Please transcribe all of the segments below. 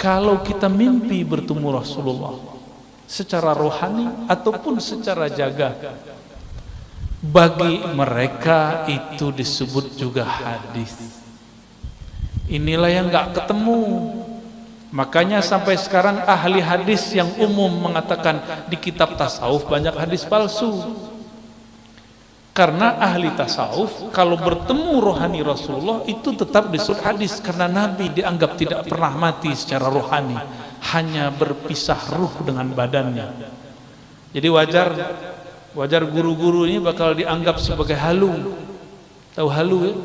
kalau kita mimpi bertemu Rasulullah secara rohani ataupun secara jaga, bagi mereka itu disebut juga hadis. Inilah yang nggak ketemu. Makanya sampai sekarang ahli hadis yang umum mengatakan di kitab tasawuf banyak hadis palsu. Karena ahli tasawuf kalau bertemu rohani Rasulullah itu tetap disebut hadis, karena Nabi dianggap tidak pernah mati secara rohani, hanya berpisah ruh dengan badannya. Jadi wajar guru-guru ini bakal dianggap sebagai halu. Tahu halu ya?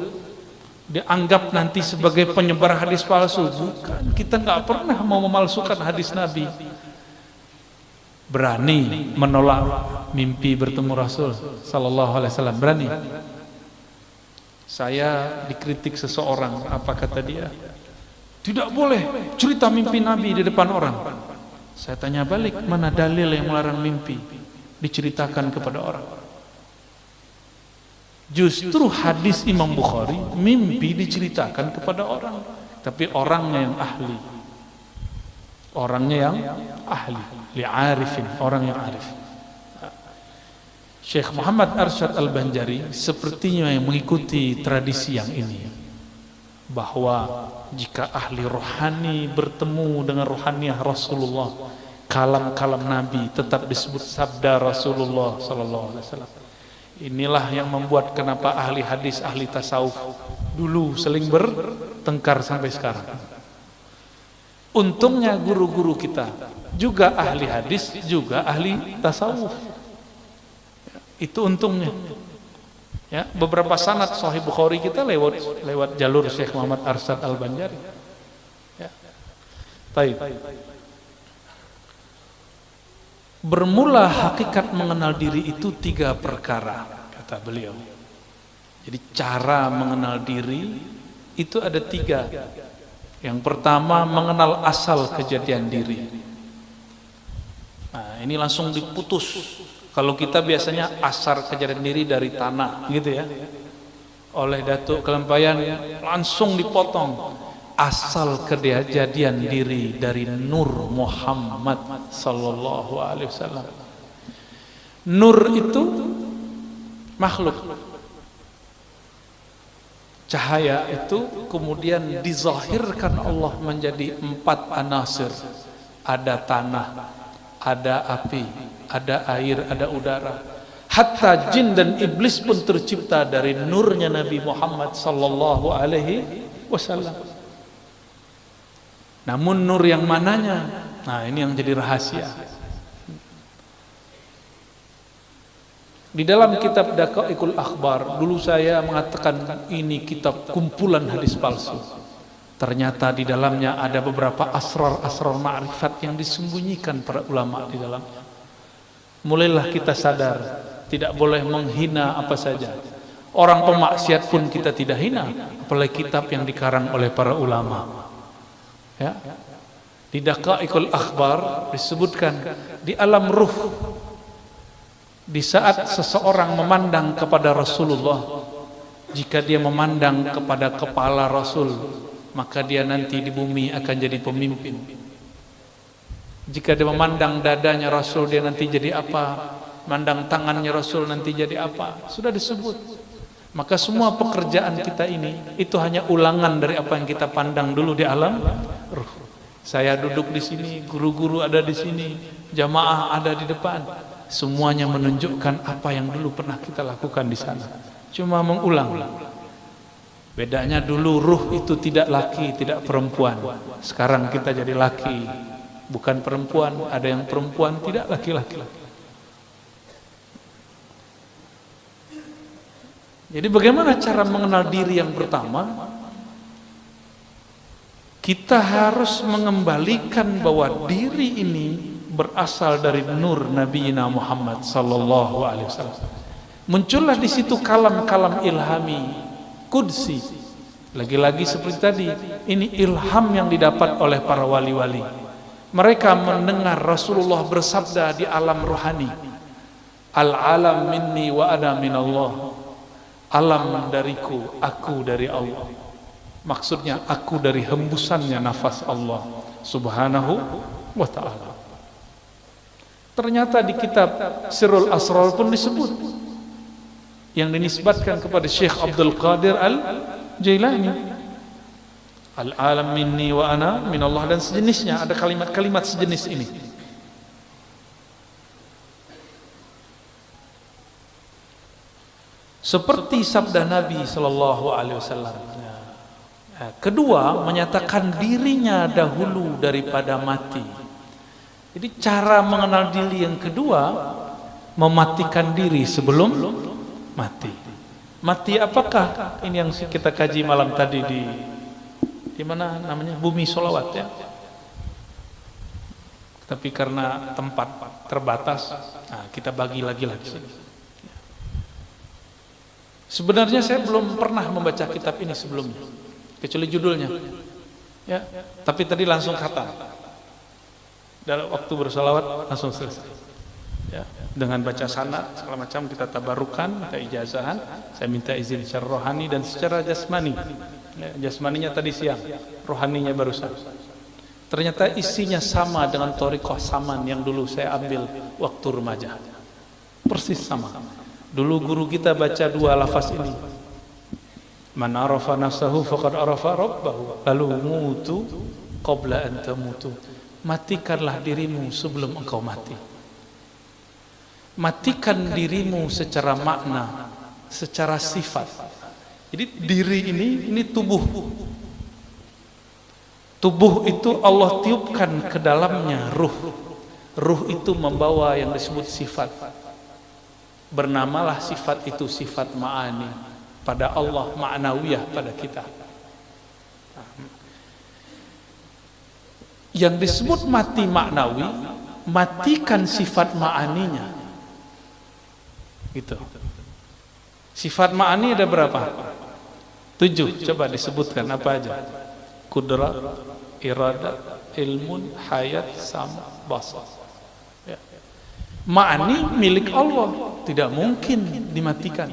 Dianggap nanti sebagai penyebar hadis palsu. Bukan, kita nggak pernah mau memalsukan hadis Nabi. Berani menolak mimpi bertemu Rasul sallallahu alaihi wasallam, berani. Saya dikritik seseorang, apa kata dia? Tidak boleh cerita mimpi Nabi di depan orang. Saya tanya balik, mana dalil yang melarang mimpi diceritakan kepada orang? Justru hadis Imam Bukhari, mimpi diceritakan kepada orang, tapi orangnya yang ahli. Orangnya yang ahli, li'arifin, orang yang arif. Syekh Muhammad Arsyad Al-Banjari sepertinya yang mengikuti tradisi yang ini, bahwa jika ahli rohani bertemu dengan rohaniah Rasulullah, kalam-kalam Nabi tetap disebut sabda Rasulullah sallallahu alaihi wasallam. Inilah yang membuat kenapa ahli hadis, ahli tasawuf dulu seling bertengkar sampai sekarang. Untungnya guru-guru kita juga ahli hadis, juga ahli tasawuf. Itu untungnya. Ya, beberapa sanad Sahih Bukhari kita lewat jalur Syekh Muhammad Arsyad Al-Banjari. Ya. Baik. Bermula hakikat mengenal diri itu 3 perkara, kata beliau. Jadi cara mengenal diri itu ada 3. Yang pertama, mengenal asal kejadian diri. Nah, ini langsung diputus. Kalau kita biasanya asal kejadian diri dari tanah, gitu ya. Oleh Datuk Kelempayan langsung dipotong. Asal kejadian diri dari Nur Muhammad sallallahu alaihi wasallam. Nur itu makhluk. Cahaya itu kemudian dizahirkan Allah menjadi 4 anasir. Ada tanah, ada api, ada air, ada udara. Hatta jin dan iblis pun tercipta dari nurnya Nabi Muhammad sallallahu alaihi wasallam. Namun nur yang mananya? Nah, ini yang jadi rahasia. Di dalam kitab Daqaiqul Akhbar, dulu saya mengatakan ini kitab kumpulan hadis palsu. Ternyata di dalamnya ada beberapa asrar-asrar ma'rifat yang disembunyikan para ulama di dalamnya. Mulailah kita sadar, tidak boleh menghina apa saja. Orang pemaksiat pun kita tidak hina, apalagi kitab yang dikarang oleh para ulama. Ya. Di Daqaiqul Akhbar disebutkan di alam ruh, di saat seseorang memandang kepada Rasulullah, jika dia memandang kepada kepala Rasul, maka dia nanti di bumi akan jadi pemimpin. Jika dia memandang dadanya Rasul, dia nanti jadi apa? Mandang tangannya Rasul, nanti jadi apa? Sudah disebut. Maka semua pekerjaan kita ini itu hanya ulangan dari apa yang kita pandang dulu di alam ruh. Saya duduk di sini, guru-guru ada di sini, jamaah ada di depan. Semuanya menunjukkan apa yang dulu pernah kita lakukan di sana. Cuma mengulang. Bedanya dulu ruh itu tidak laki, tidak perempuan. Sekarang kita jadi laki, bukan perempuan. Ada yang perempuan, tidak laki-laki. Jadi bagaimana cara mengenal diri yang pertama? Kita harus mengembalikan bahwa diri ini berasal dari nur Nabi Muhammad sallallahu alaihi wasallam. Muncullah di situ kalam-kalam ilhami qudsi. Lagi-lagi seperti tadi, ini ilham yang didapat oleh para wali-wali. Mereka mendengar Rasulullah bersabda di alam rohani, al-alam minni wa ana minallah. Alam dariku, aku dari Allah. Maksudnya aku dari hembusannya nafas Allah Subhanahu wa ta'ala. Ternyata di kitab Sirrul Asrar pun disebut, yang dinisbatkan kepada Syekh Abdul Qadir Al-Jailani, Al-alam minni wa ana minallah, dan sejenisnya. Ada kalimat-kalimat sejenis ini. Seperti sabda Nabi Sallallahu Alaihi Wasallam. Kedua, menyatakan dirinya dahulu daripada mati. Jadi cara mengenal diri yang kedua, mematikan diri sebelum mati. Mati apakah? Ini yang kita kaji malam tadi di mana namanya, Bumi Sholawat ya. Tapi karena tempat terbatas, kita bagi lagi di sini. Sebenarnya saya belum pernah membaca kitab ini sebelumnya, kecuali judulnya. Ya, tapi tadi langsung khatam. Dalam waktu bersolawat langsung selesai. Ya, dengan baca sanad segala macam, kita tabarukan, minta ijazahan. Saya minta izin secara rohani dan secara jasmani. Ya, jasmaninya tadi siang, rohaninya barusan. Ternyata isinya sama dengan thariqah saman yang dulu saya ambil waktu remaja. Persis sama. Dulu guru kita baca dua lafaz ini. Man arafa nafsahu faqad arafa rabbahu. Lalu mutu qabla an tamutu. Matikanlah dirimu sebelum engkau mati. Matikan dirimu secara makna, secara sifat. Jadi diri ini tubuh. Tubuh itu Allah tiupkan ke dalamnya ruh. Ruh itu membawa yang disebut sifat. Bernamalah sifat itu sifat ma'ani pada Allah, ma'nawiyah pada kita. Yang disebut mati maknawi, matikan sifat ma'aninya. Gitu. Sifat ma'ani ada berapa? 7. Coba disebutkan apa aja? Qudrat, iradat, ilmun, hayat, sama, basar. Ya. Ma'ani milik Allah, tidak mungkin dimatikan.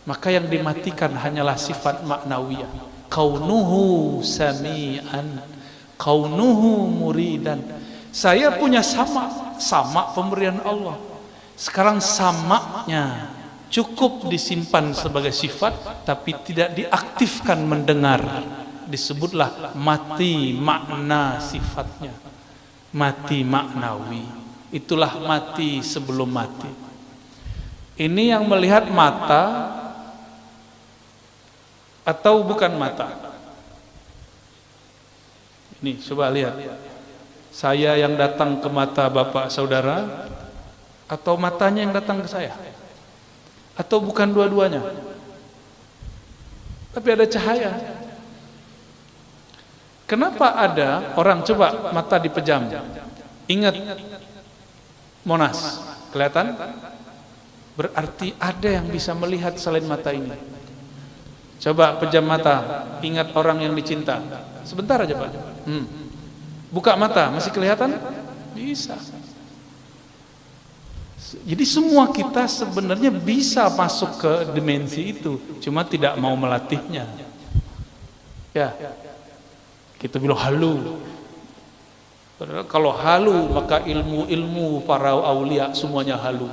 Maka yang dimatikan hanyalah sifat maknawiyah. Kaunuhu sami'an, kaunuhu muridan. Saya punya sama pemberian Allah. Sekarang samaknya cukup disimpan sebagai sifat, tapi tidak diaktifkan mendengar. Disebutlah mati makna sifatnya, mati maknawi. Itulah mati sebelum mati. Ini yang melihat mata atau bukan mata? Ini coba lihat. Saya yang datang ke mata bapak saudara, atau matanya yang datang ke saya? Atau bukan dua-duanya? Tapi ada cahaya. Kenapa ada orang coba mata dipejam? Ingat Monas, kelihatan? Berarti ada yang bisa melihat selain mata ini. Coba pejam mata, ingat orang yang dicinta. Sebentar aja Pak. Buka mata, masih kelihatan? Bisa. Jadi semua kita sebenarnya bisa masuk ke dimensi itu, cuma tidak mau melatihnya. Ya, kita bilang halu. Padahal kalau halu maka ilmu para aulia semuanya halu.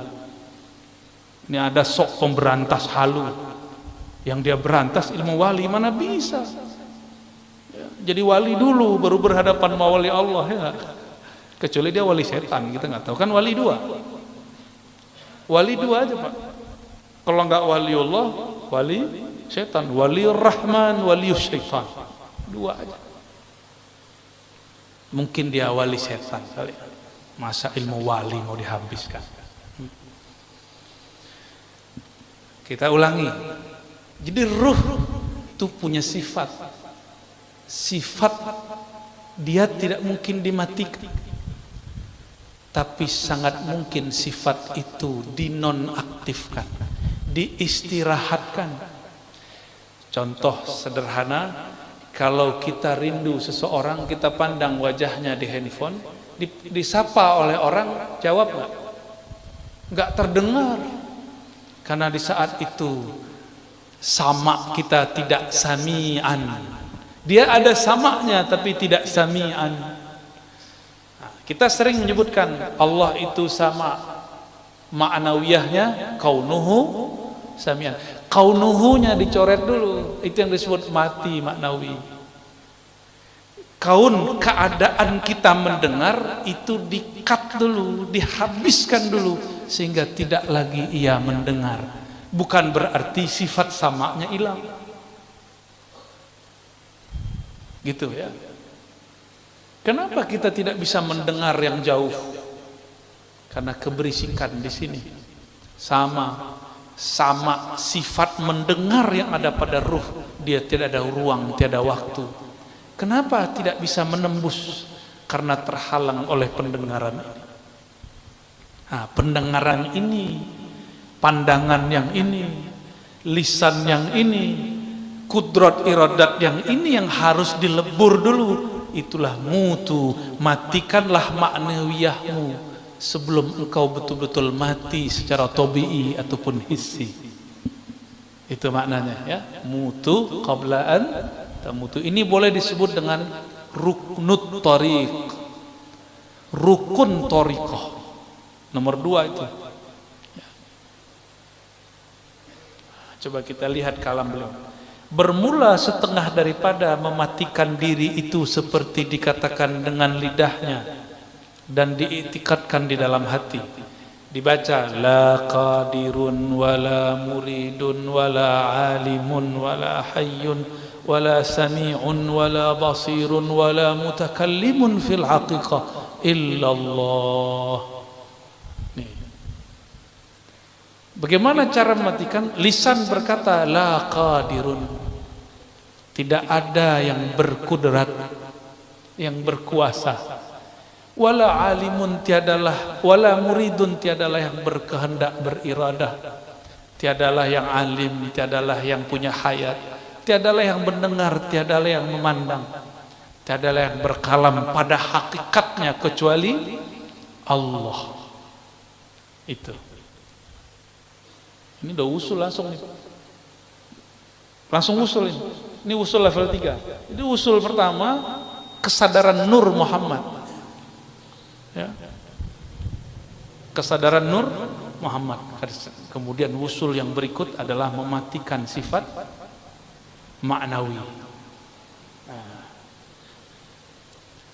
Ini ada sok pemberantas halu, yang dia berantas ilmu wali, mana bisa. Ya, jadi wali dulu baru berhadapan sama wali Allah ya. Kecuali dia wali setan, kita nggak tahu kan. Wali dua aja Pak. Kalau nggak waliullah, wali setan, wali rahman, wali syaitan, dua aja. Mungkin dia wali setan kali. Masa ilmu wali mau dihabiskan? Kita ulangi. Jadi ruh itu punya sifat. Sifat dia tidak mungkin dimatikan. Tapi sangat mungkin sifat itu dinonaktifkan, diistirahatkan. Contoh sederhana, kalau kita rindu seseorang, kita pandang wajahnya di handphone, disapa oleh orang, jawab nggak? Nggak terdengar. Karena di saat itu sama kita tidak sami'an, Dia ada samanya tapi tidak sami'an. Kita sering menyebutkan Allah itu sama, ma'nawiyahnya kaunuhu sami'an. Kaunuhunya dicoret dulu, itu yang disebut mati maknawi. Kaun, keadaan kita mendengar itu di-cut dulu, dihabiskan dulu sehingga tidak lagi ia mendengar. Bukan berarti sifat samanya hilang. Gitu ya. Kenapa kita tidak bisa mendengar yang jauh? Karena keberisikan di sini. Sama sifat mendengar yang ada pada ruh, dia tidak ada ruang, tiada waktu. Kenapa tidak bisa menembus? Karena terhalang oleh pendengaran ini. Nah, pendengaran ini, pandangan yang ini, lisan yang ini, kudrat iradat yang ini yang harus dilebur dulu. Itulah mutu, matikanlah maknawiyahmu sebelum engkau betul-betul mati secara tabi'i ataupun hissi. Itu maknanya ya. Mutu qablaan tamutu. Ini boleh disebut dengan ruknut tariq, rukun tariqah. Nomor 2 itu. Coba kita lihat kalam beliau. Bermula setengah daripada mematikan diri itu seperti dikatakan dengan lidahnya dan diiktikadkan di dalam hati. Dibaca la qadirun wala muridun wala alimun wala hayyun wala sami'un wala basirun wala mutakallimun fil haqiqah illallah. Nih. Bagaimana cara mematikan? Lisan berkata la qadirun, tidak ada yang berkudrat, yang berkuasa. Wala alimun, tiadalah, wala muridun, tiadalah yang berkehendak, beriradah. Tiadalah yang alim, tiadalah yang punya hayat, tiadalah yang mendengar, tiadalah yang memandang, tiadalah yang berkalam pada hakikatnya kecuali Allah. Itu. Ini udah usul langsung nih. Langsung usul ini. Ini usul level 3. Itu usul pertama, kesadaran Nur Muhammad. Ya. Kesadaran Nur Muhammad. Kemudian usul yang berikut adalah mematikan sifat maknawi.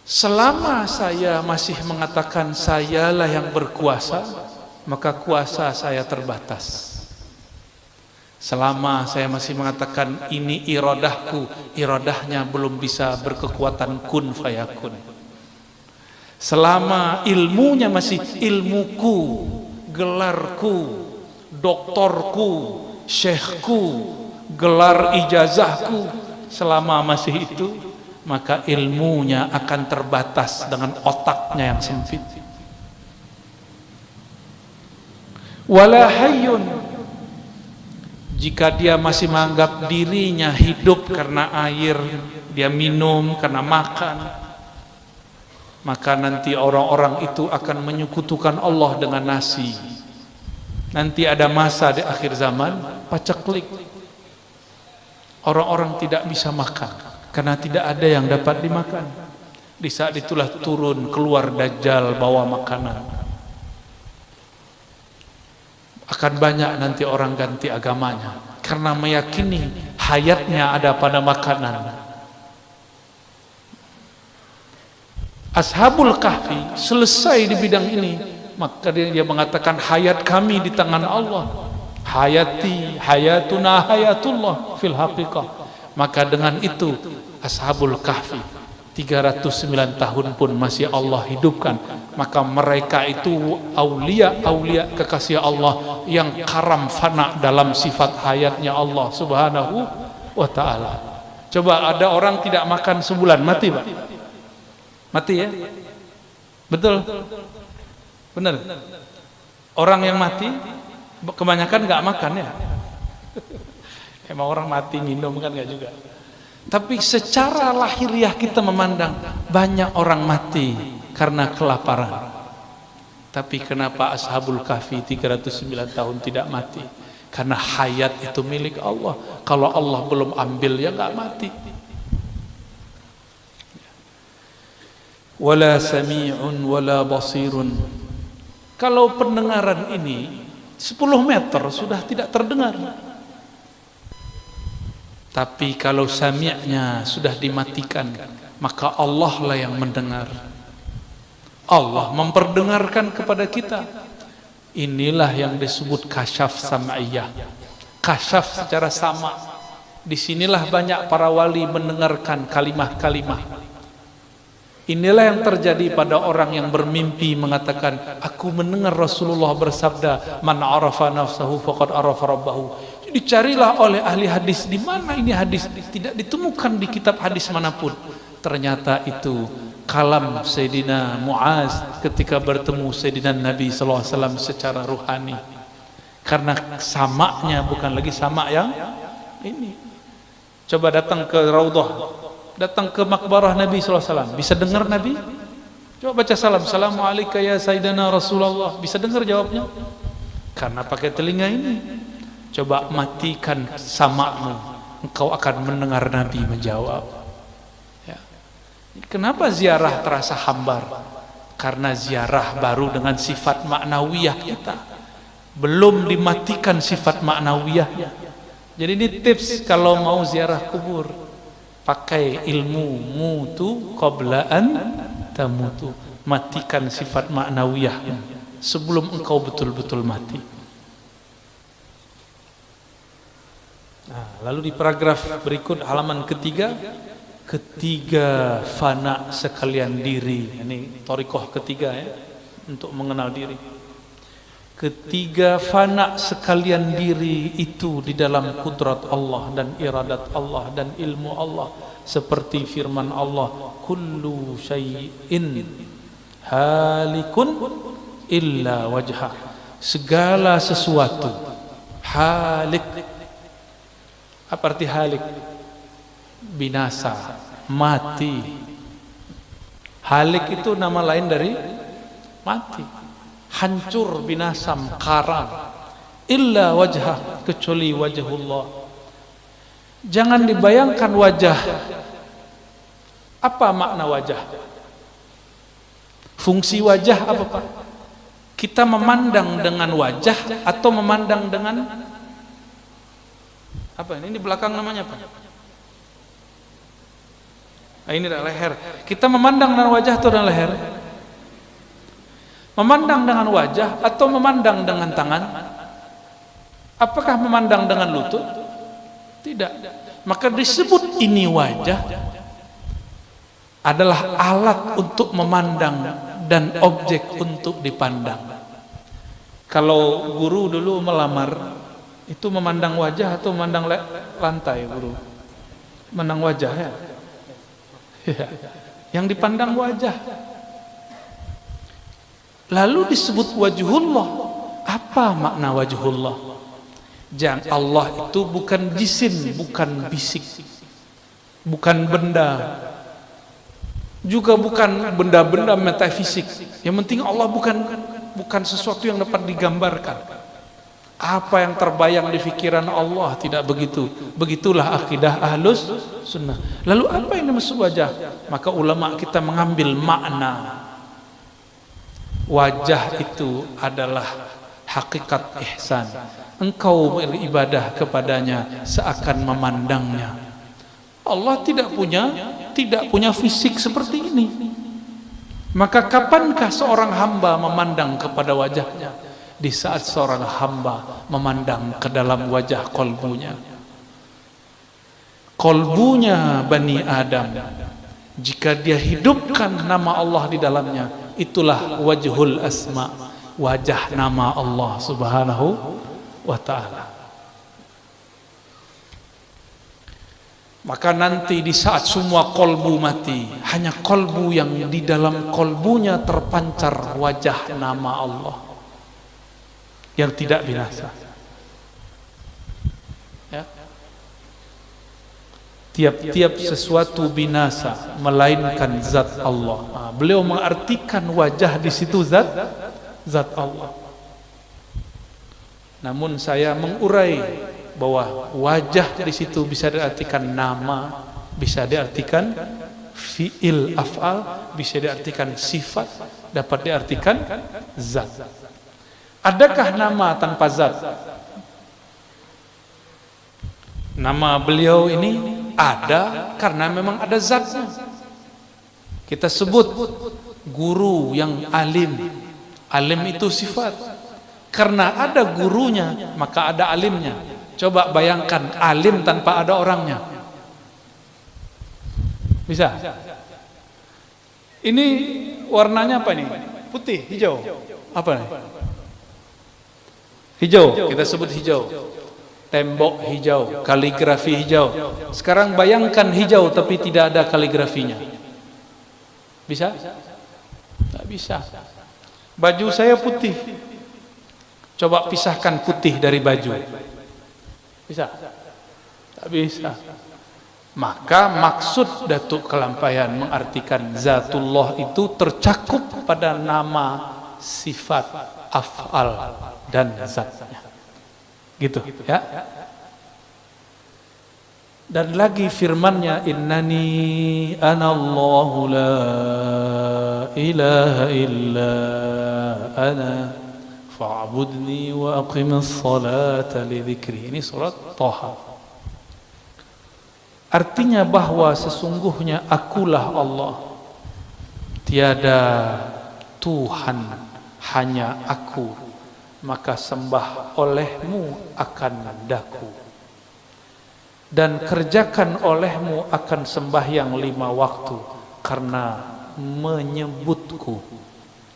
Selama saya masih mengatakan sayalah yang berkuasa, maka kuasa saya terbatas. Selama saya masih mengatakan ini iradahku, iradahnya belum bisa berkekuatan kun fayakun. Selama ilmunya masih ilmuku, gelarku, doktorku, syekhku, gelar ijazahku, selama masih itu, maka ilmunya akan terbatas dengan otaknya yang sempit. Wala hayyun, jika dia masih menganggap dirinya hidup karena air dia minum, karena makan, maka nanti orang-orang itu akan menyekutukan Allah dengan nasi. Nanti ada masa di akhir zaman paceklik, orang-orang tidak bisa makan karena tidak ada yang dapat dimakan. Di saat itulah turun keluar Dajjal bawa makanan. Akan banyak nanti orang ganti agamanya karena meyakini hayatnya ada pada makanan. Ashabul Kahfi selesai di bidang ini, maka dia mengatakan hayat kami di tangan Allah. Hayati hayatuna hayatullah fil haqiqah. Maka dengan itu Ashabul Kahfi 309 tahun pun masih Allah hidupkan. Maka mereka itu aulia kekasih Allah yang karam fana dalam sifat hayatnya Allah subhanahu wa ta'ala. Coba ada orang tidak makan sebulan, mati Pak? Mati ya? Betul? Benar? Orang yang mati kebanyakan nggak makan ya? Emang orang mati minum kan nggak juga. Tapi secara lahiriah kita memandang banyak orang mati karena kelaparan. Tapi kenapa Ashabul Kahfi 309 tahun tidak mati? Karena hayat itu milik Allah. Kalau Allah belum ambil ya nggak mati. wala sami'un wala basirun. Kalau pendengaran ini 10 meter sudah tidak terdengar. Tapi kalau sami'nya sudah dimatikan, maka Allah lah yang mendengar. Allah memperdengarkan kepada kita. Inilah yang disebut kasyaf sam'iyah. Kasyaf secara sama. Disinilah banyak para wali mendengarkan kalimah-kalimah. Inilah yang terjadi pada orang yang bermimpi mengatakan, aku mendengar Rasulullah bersabda, man arafa nafsahu faqad arafa rabbahu. Dicarilah oleh ahli hadis, di mana ini hadis? Tidak ditemukan di kitab hadis manapun. Ternyata itu kalam Sayyidina Muaz ketika bertemu Sayyidina Nabi SAW secara ruhani. Karena samaknya bukan lagi samak yang ini. Coba datang ke Raudhah, datang ke makbarah Nabi SAW, bisa dengar Nabi? Coba baca salam, Assalamualaikum ya Sayyidina Rasulullah, bisa dengar jawabnya? Karena pakai telinga ini. Coba matikan samakmu, engkau akan mendengar Nabi menjawab. Ya. Kenapa ziarah terasa hambar? Karena ziarah baru dengan sifat maknawiyah kita, belum dimatikan sifat maknawiyahnya. Jadi ini tips kalau mau ziarah kubur, pakai ilmu mutu qabla an tamutu, matikan sifat maknawiyahnya sebelum engkau betul-betul mati. Nah, lalu di paragraf berikut halaman ketiga, ketiga fana sekalian diri. Ini thariqah ketiga ya, untuk mengenal diri. Ketiga fana sekalian diri itu di dalam kudrat Allah dan iradat Allah dan ilmu Allah, seperti firman Allah, kullu syai'in halikun illa wajhah. Segala sesuatu halik. Apa arti halik? Binasa, mati. Halik itu nama lain dari mati, hancur, binasa, karam. Illa wajhah, kecuali wajhullah. Jangan dibayangkan wajah. Apa makna wajah? Fungsi wajah apa Pak? Kita memandang dengan wajah atau memandang dengan apa ini? Di belakang namanya apa? Nah, ini adalah leher. Kita memandang dengan wajah atau dengan leher? Memandang dengan wajah atau memandang dengan tangan? Apakah memandang dengan lutut? Tidak. Maka disebut ini wajah adalah alat untuk memandang dan objek untuk dipandang. Kalau guru dulu melamar, itu memandang wajah atau memandang lantai guru? Memandang wajah ya? Yang dipandang wajah. Lalu disebut wajhullah. Apa makna wajhullah? Jangan, Allah itu bukan jisim, bukan bisik, bukan benda, juga bukan benda-benda metafisik. Yang penting Allah bukan sesuatu yang dapat digambarkan. Apa yang terbayang di pikiran Allah, tidak begitu. Begitulah akidah ahlus sunnah. Lalu apa yang dimaksud wajah? Maka ulama kita mengambil makna wajah itu adalah hakikat ihsan. Engkau beribadah kepadanya seakan memandangnya. Allah tidak punya fisik seperti ini. Maka kapankah seorang hamba memandang kepada wajahnya? Di saat seorang hamba memandang ke dalam wajah kolbunya. Kolbunya Bani Adam, jika dia hidupkan nama Allah di dalamnya, itulah wajhul asma, wajah nama Allah subhanahu wa ta'ala. Maka nanti di saat semua kolbu mati, hanya kolbu yang di dalam kolbunya terpancar wajah nama Allah yang tidak binasa. Ya. Tiap-tiap sesuatu binasa melainkan zat Allah. Nah, beliau mengartikan wajah di situ zat Allah. Namun saya mengurai bahwa wajah di situ bisa diartikan nama, bisa diartikan fi'il af'al, bisa diartikan sifat, dapat diartikan zat. Adakah nama tanpa zat? Nama beliau ini ada karena memang ada zatnya. Kita sebut guru yang alim. Alim itu sifat. Karena ada gurunya, maka ada alimnya. Coba bayangkan alim tanpa ada orangnya. Bisa? Ini warnanya apa nih? Putih, hijau. Apa nih? Hijau, kita sebut hijau. Tembok hijau, kaligrafi hijau. Sekarang bayangkan hijau tapi tidak ada kaligrafinya. Bisa? Tak bisa. Baju saya putih. Coba pisahkan putih dari baju. Bisa? Tak bisa. Maka maksud Datuk Kelampaian mengartikan zatullah itu tercakup pada nama, sifat, af'al dan zatnya. Gitu ya. Dan lagi firman-Nya, innani anallahu la ilaha illa ana fa'budni wa aqimis salata li dzikri. Ini surat Thaha. Artinya bahwa sesungguhnya akulah Allah, tiada Tuhan, hanya aku, maka sembah olehmu akan daku, dan kerjakan olehmu akan sembahyang 5 waktu karena menyebutku.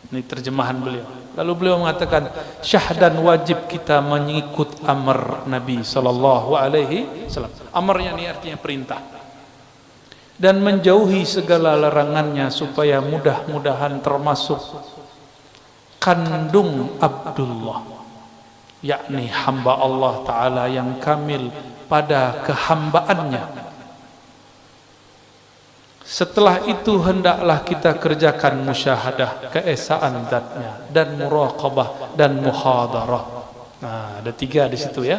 Ini terjemahan beliau. Lalu beliau mengatakan syahdan wajib kita mengikut amr Nabi sallallahu alaihi wasallam. Amarnya ini artinya perintah. Dan menjauhi segala larangannya supaya mudah-mudahan termasuk kandung Abdullah, yakni hamba Allah Ta'ala yang kamil pada kehambaannya. Setelah itu hendaklah kita kerjakan musyahadah keesaan zatnya dan muraqabah dan muhadarah. Nah, ada 3 di situ ya.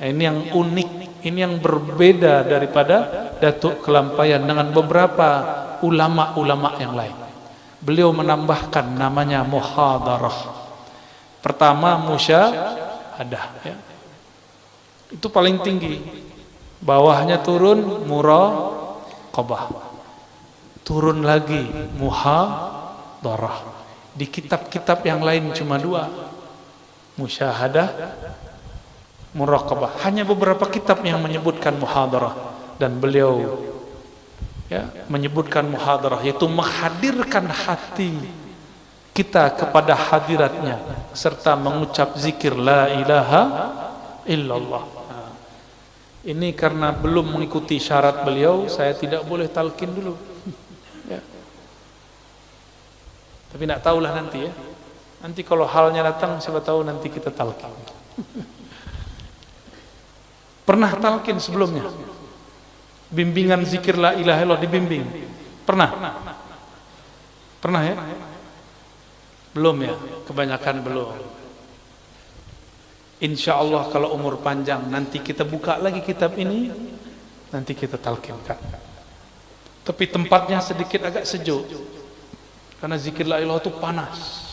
Ini yang unik, ini yang berbeda daripada Datuk Kelampaian dengan beberapa ulama-ulama yang lain. Beliau menambahkan namanya muhadarah. Pertama musyahadah ya. Itu paling tinggi. Bawahnya turun muraqabah. Turun lagi muhadarah. Di kitab-kitab yang lain cuma 2. Musyahadah, muraqabah. Hanya beberapa kitab yang menyebutkan muhadarah, dan beliau ya menyebutkan muhadarah, yaitu menghadirkan hati kita kepada hadiratnya serta mengucap zikir la ilaha illallah. Nah, ini karena belum mengikuti syarat beliau, saya tidak boleh talqin dulu ya. Tapi nak tahulah nanti ya. Nanti kalau halnya datang, siapa tahu nanti kita talqin. Pernah talqin sebelumnya? Bimbingan zikir la ilaha illallah dibimbing? Pernah? Pernah ya? Belum ya? Kebanyakan belum. Insya Allah kalau umur panjang nanti kita buka lagi kitab ini, nanti kita talqinkan. Tapi tempatnya sedikit agak sejuk, karena zikir la ilaha itu panas.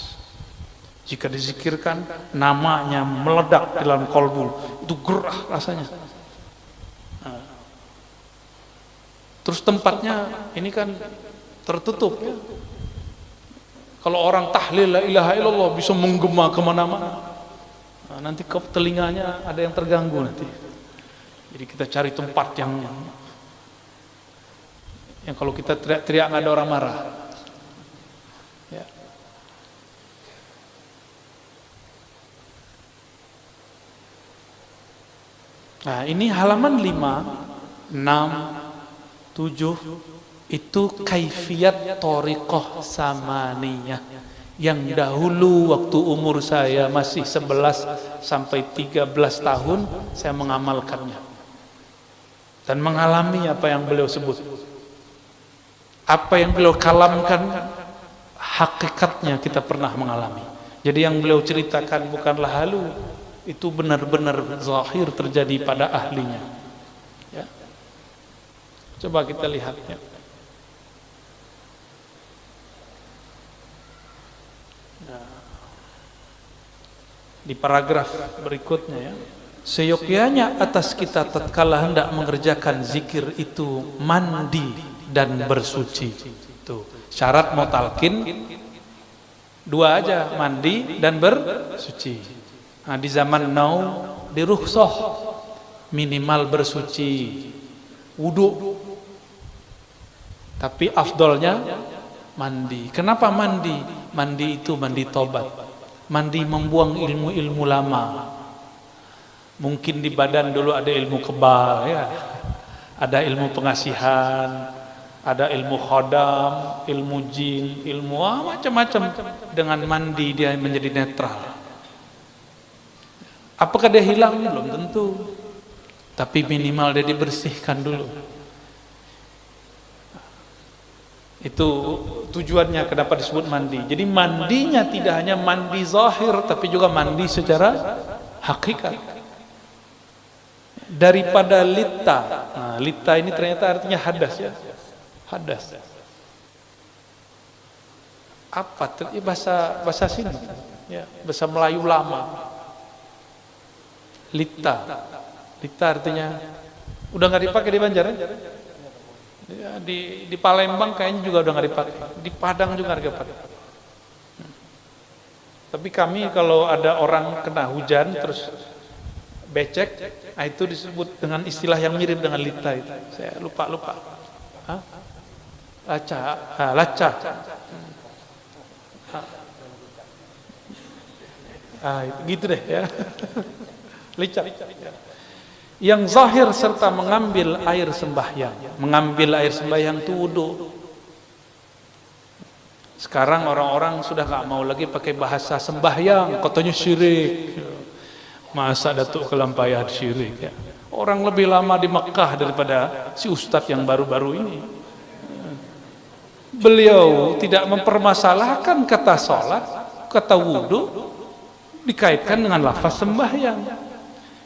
Jika dizikirkan, namanya meledak dalam kolbu, itu gerah rasanya. Nah, terus tempatnya ini kan tertutup ya. Kalau orang tahlil la ilaha illallah bisa menggema kemana-mana. Nah, nanti ke telinganya ada yang terganggu nanti. Jadi kita cari tempat yang kalau kita teriak-teriak nggak ada orang marah. Ya. Nah, ini halaman 5, 6, 7 itu kaifiyat thariqah samaniyah yang dahulu waktu umur saya masih 11 sampai 13 tahun saya mengamalkannya dan mengalami apa yang beliau sebut. Apa yang beliau kalamkan hakikatnya kita pernah mengalami. Jadi yang beliau ceritakan bukanlah halu, itu benar-benar zahir terjadi pada ahlinya ya. Coba kita lihat ya. Di paragraf berikutnya ya. Seyogyanya atas kita tatkala hendak mengerjakan zikir itu mandi dan bersuci. Tuh, syarat mau talqin dua aja, mandi dan bersuci. Nah, di zaman now dirukhsah minimal bersuci, wudu. Tapi afdolnya mandi. Kenapa mandi? Mandi itu mandi tobat. Mandi membuang ilmu-ilmu lama. Mungkin di badan dulu ada ilmu kebal ya. Ada ilmu pengasihan, ada ilmu khodam, ilmu jin, ilmu macam-macam. Dengan mandi dia menjadi netral. Apakah dia hilang? Belum tentu. Tapi minimal dia dibersihkan dulu. Itu tujuannya kenapa disebut mandi. Jadi mandinya tidak hanya mandi zahir, tapi juga mandi secara hakikat. Daripada lita. Nah, lita ini ternyata artinya hadas ya. Hadas. Apa? Bahasa sini. Ya, bahasa Melayu lama. Lita. Lita artinya udah nggak dipakai di Banjar ya? Di Palembang kayaknya juga udah nggak dipakai. Di Padang juga nggak dipakai. Tapi kami kalau ada orang kena hujan terus becek, nah itu disebut dengan istilah yang mirip dengan lita itu. Saya lupa. Hah? Laca. Laca. Gitu deh ya. Lica. Yang zahir serta mengambil air sembahyang. Mengambil air sembahyang itu wudu. Sekarang orang-orang sudah gak mau lagi pakai bahasa sembahyang, katanya syirik. Masa Datuk Kelampayah syirik ya. Orang lebih lama di Mekah daripada si ustadz yang baru-baru ini. Beliau tidak mempermasalahkan kata sholat, kata wudu dikaitkan dengan lafaz sembahyang.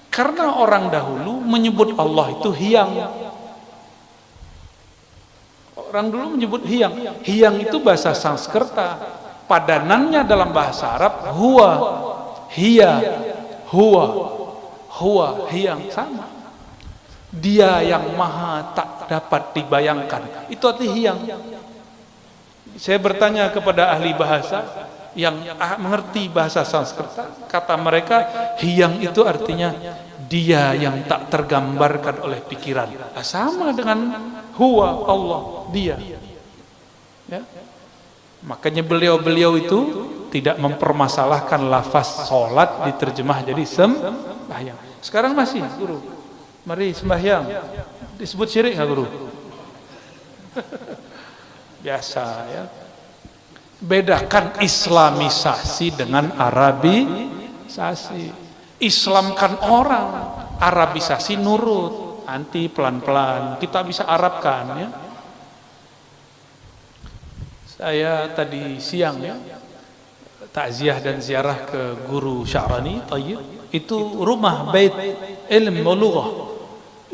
Karena orang dahulu menyebut Allah itu hiyang. Orang dulu menyebut hiyang. Hiyang itu bahasa Sanskerta. Padanannya dalam bahasa Arab huwa, hiya, huwa, hiyang, sama. Dia yang maha tak dapat dibayangkan. Itu arti hiyang. Saya bertanya kepada ahli bahasa yang mengerti bahasa Sanskerta, kata mereka hiyang itu artinya dia yang tak tergambarkan oleh pikiran. Sama dengan huwa, Allah, dia. Ya. Makanya beliau itu tidak mempermasalahkan lafaz sholat diterjemah jadi sembahyang. Sekarang masih guru, mari sembahyang disebut syirik nggak guru? Biasa ya. Bedakan islamisasi dengan arabisasi. Islamkan orang, arabisasi nurut, nanti pelan-pelan kita bisa arabkan ya. Saya tadi siang ya takziah dan ziarah ke guru Sya'rani Tayyib, itu rumah bait ilm wa lughah.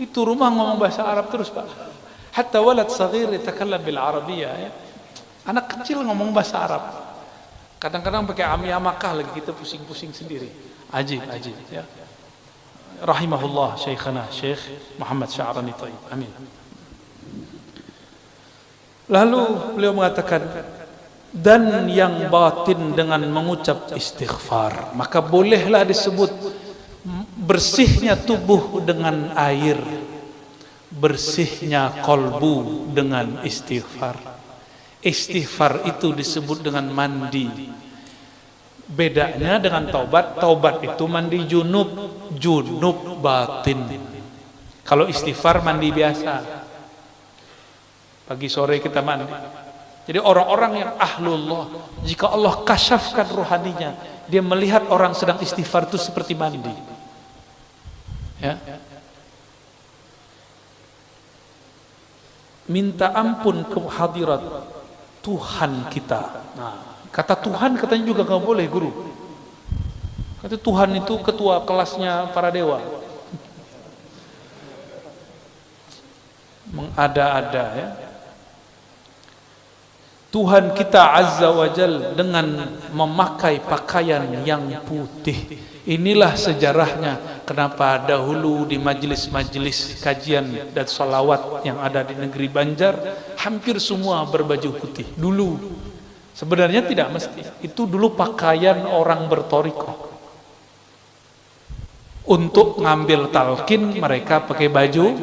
Itu rumah ngomong bahasa Arab terus, Pak. Hatta walad saghir yatakallam bil arabiyyah ya. Anak kecil ngomong bahasa Arab. Kadang-kadang pakai amiyah Makkah lagi, kita pusing-pusing sendiri. Ajib ya. Rahimahullah Syekhana Syekh Muhammad Sya'rani Tayyib. Amin. Lalu beliau mengatakan, dan yang batin dengan mengucap istighfar, maka bolehlah disebut bersihnya tubuh dengan air, bersihnya kolbu dengan istighfar. Istighfar itu disebut dengan mandi. Bedanya dengan taubat, taubat itu mandi junub batin. Kalau istighfar mandi biasa, pagi sore kita mandi. Jadi orang-orang yang ahlullah, jika Allah kasyafkan rohaninya, dia melihat orang sedang istighfar itu seperti mandi ya. Minta ampun ke hadirat Tuhan kita. Nah, kata Tuhan katanya juga nggak boleh guru. Kata Tuhan itu ketua kelasnya para dewa. Mengada-ada ya. Tuhan kita Azza wa Jal dengan memakai pakaian yang putih. Inilah sejarahnya kenapa dahulu di majelis-majelis kajian dan salawat yang ada di negeri Banjar hampir semua berbaju putih. Dulu sebenarnya tidak mesti. Itu dulu pakaian orang bertorikoh. Untuk ngambil talqin mereka pakai baju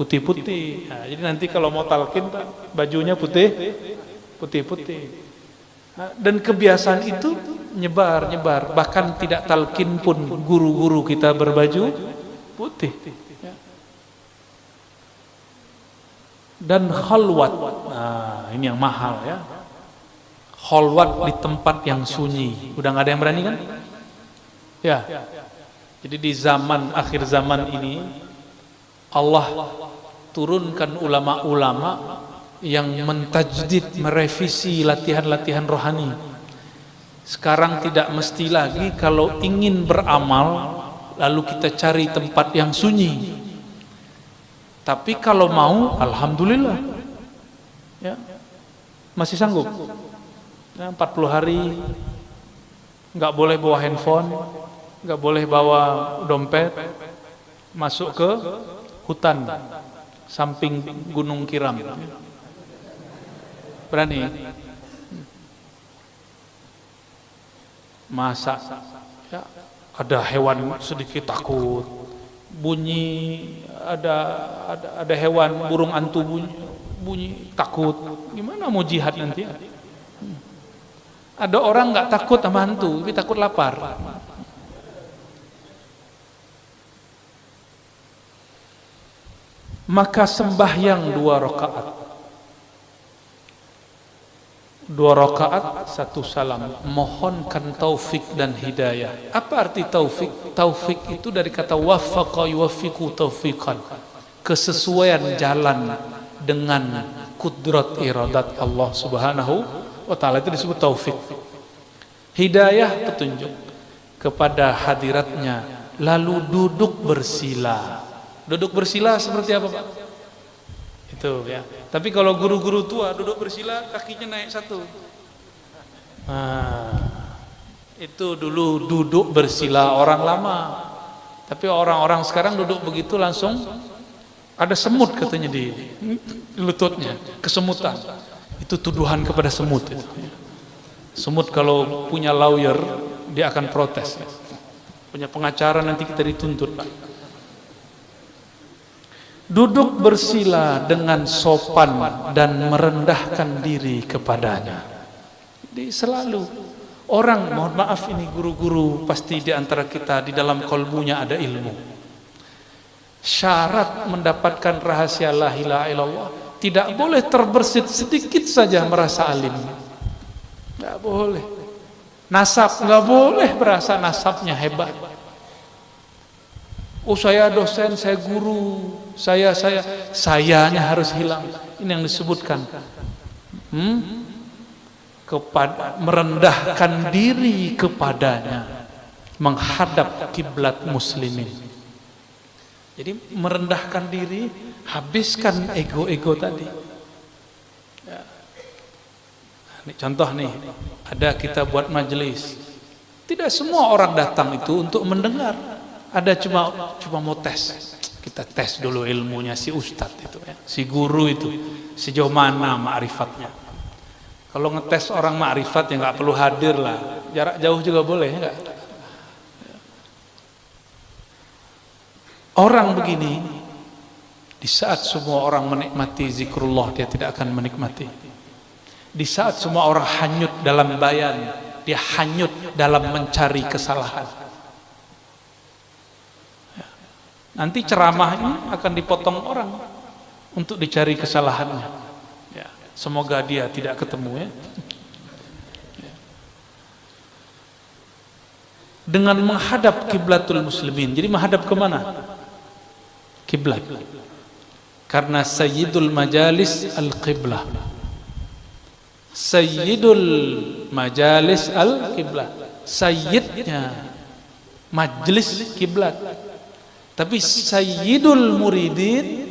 putih-putih. Nah, jadi nanti kalau mau talqin bajunya putih-putih. Nah, dan kebiasaan itu nyebar. Bahkan tidak talqin pun guru-guru kita berbaju putih. Dan khalwat. Nah, ini yang mahal ya. Khalwat di tempat yang sunyi. Udah nggak ada yang berani kan? Ya. Jadi di zaman akhir zaman ini Allah turunkan ulama-ulama yang mentajdid, merevisi latihan-latihan rohani. Sekarang tidak mesti lagi kalau ingin beramal lalu kita cari tempat yang sunyi. Tapi kalau mau, alhamdulillah, ya, masih sanggup. Ya, 40 hari nggak boleh bawa handphone, nggak boleh bawa dompet, masuk ke hutan samping Gunung Kiram. Berani? Masa ya, ada hewan sedikit takut, bunyi ada hewan burung hantu bunyi takut, gimana mau jihad nanti? Ada orang nggak takut sama hantu, tapi takut lapar. Maka sembahyang 2 rakaat 1 salam, mohonkan taufik dan hidayah. Apa arti taufik? Taufik itu dari kata waffaqa yuwaffiqu taufiqan, kesesuaian jalan dengan kudrat iradat Allah Subhanahu wa taala, itu disebut taufik. Hidayah, petunjuk kepada hadiratnya, lalu duduk bersila. Duduk bersila seperti apa, Pak? Itu ya. Tapi kalau guru-guru tua duduk bersila kakinya naik 1. Nah, itu dulu duduk bersila orang lama. Tapi orang-orang sekarang duduk begitu langsung ada semut katanya di lututnya, kesemutan. Itu tuduhan kepada semut itu. Semut kalau punya lawyer dia akan protes. Punya pengacara nanti kita dituntut, Pak. Duduk bersila dengan sopan dan merendahkan diri kepadanya. Jadi selalu orang, mohon maaf ini guru-guru pasti di antara kita di dalam kolbunya ada ilmu. Syarat mendapatkan rahasia la ilaha illallah, tidak boleh terbersit sedikit saja merasa alim. Tidak boleh. Nasab nggak boleh berasa nasabnya hebat. Oh saya dosen, saya guru, sayanya harus hilang. Ini yang disebutkan. Kepada merendahkan diri kepadanya, menghadap kiblat muslimin. Jadi merendahkan diri, habiskan ego-ego tadi. Ya. Ini contoh nih, ada kita buat majelis. Tidak semua orang datang itu untuk mendengar. Ada cuma mau tes. Kita tes dulu ilmunya si ustadz itu, ya. Si guru itu sejauh mana ma'rifatnya. Kalau ngetes orang ma'rifat ya nggak perlu hadir lah, jarak jauh juga boleh, enggak? Orang begini, di saat semua orang menikmati zikrullah, dia tidak akan menikmati. Di saat semua orang hanyut dalam bayan, dia hanyut dalam mencari kesalahan. Nanti ceramah ini akan dipotong orang untuk dicari kesalahannya. Ya, semoga dia tidak ketemu, ya. Dengan menghadap kiblatul muslimin. Jadi menghadap kemana? Kiblat. Karena sayyidul majalis al-qiblah. Sayyidul majalis al-qiblah. Sayyidnya majlis kiblat. Tapi sayyidul muridin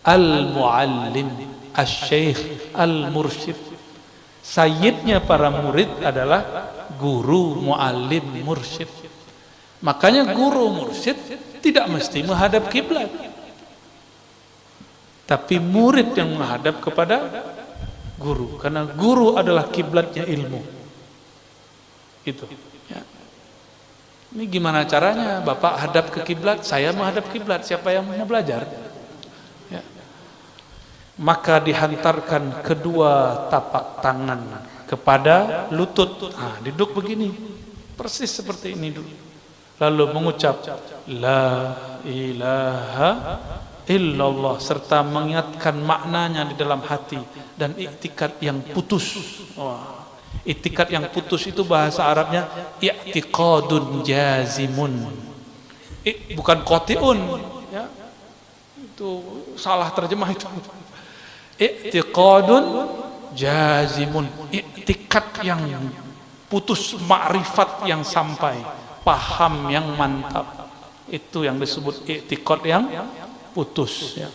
al-muallim, al-syekh, al-mursyid. Sayyidnya para murid adalah guru, muallim, mursyid. Makanya guru mursyid tidak mesti menghadap kiblat, tapi murid yang menghadap kepada guru, karena guru adalah kiblatnya ilmu. Itu. Ya. Ini gimana caranya? Bapak hadap ke kiblat, saya menghadap kiblat. Siapa yang mau belajar? Ya. Maka dihantarkan kedua tapak tangan kepada lutut. Nah, duduk begini, persis seperti ini dulu. Lalu mengucap La ilaha illallah, serta mengingatkan maknanya di dalam hati, dan iktikad yang putus. Wah, iktikad yang putus itu bahasa Arabnya i'tiqadun jazimun. Bukan qati'un, ya. Itu salah terjemah itu. I'tiqadun jazimun, iktikad yang putus, ma'rifat yang sampai, paham yang mantap. Itu yang disebut i'tiqad yang putus, ya.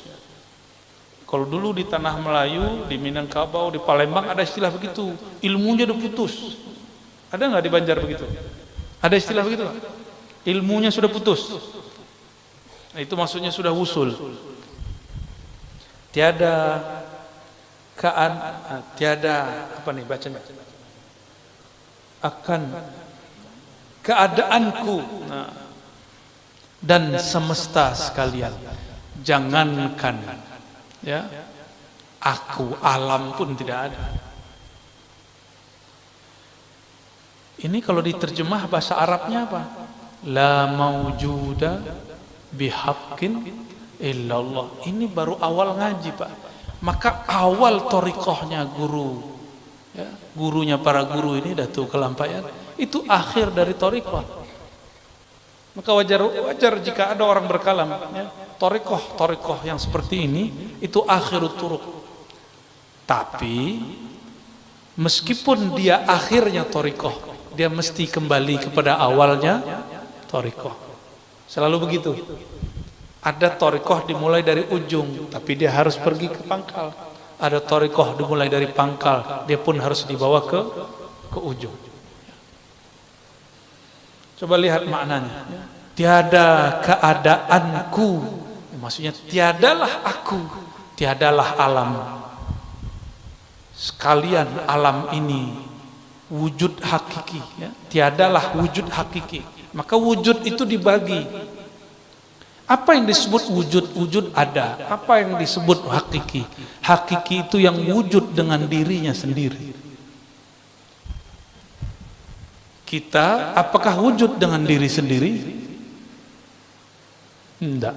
Kalau dulu di tanah Melayu, di Minangkabau, di Palembang ada istilah begitu, ilmunya udah putus. Ada nggak di Banjar begitu? Ada istilah begitu? Ilmunya sudah putus. Nah, itu maksudnya sudah wusul. Tiada apa nih bacanya? Akan keadaanku, nah, dan semesta sekalian, jangankan ya aku, alam pun tidak ada. Ini kalau diterjemah bahasa Arabnya apa? La maujuda bihaqqin illallah. Ini baru awal ngaji, Pak. Maka awal thariqahnya guru, ya, gurunya para guru ini Datuk Kelampaian, itu akhir dari thariqah. Maka wajar jika ada orang berkalam, ya, thariqah yang seperti ini itu akhirut turuq. Tapi meskipun dia akhirnya thariqah, dia mesti kembali kepada awalnya thariqah. Selalu begitu. Ada thariqah dimulai dari ujung, tapi dia harus pergi ke pangkal. Ada thariqah dimulai dari pangkal, dia pun harus dibawa ke ujung. Coba lihat maknanya. Tiada keadaanku, maksudnya tiadalah aku, tiadalah alam. Sekalian alam ini wujud hakiki, ya. Tiadalah wujud hakiki. Maka wujud itu dibagi. Apa yang disebut wujud? Wujud ada. Apa yang disebut hakiki? Hakiki itu yang wujud dengan dirinya sendiri. Kita apakah wujud dengan diri sendiri? Tidak.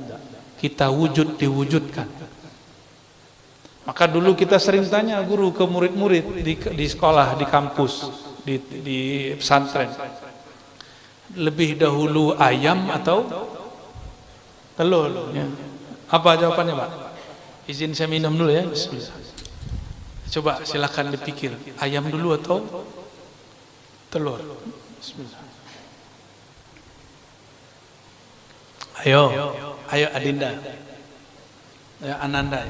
Kita wujud diwujudkan. Maka dulu kita sering tanya guru ke murid-murid di sekolah, di kampus, di pesantren. Lebih dahulu ayam atau telur? Ya. Apa jawabannya, Pak? Izin saya minum dulu ya. Bismillah. Coba silakan dipikir. Ayam dulu atau telur? Bismillah. Ayo Adinda. Ya, Ananda.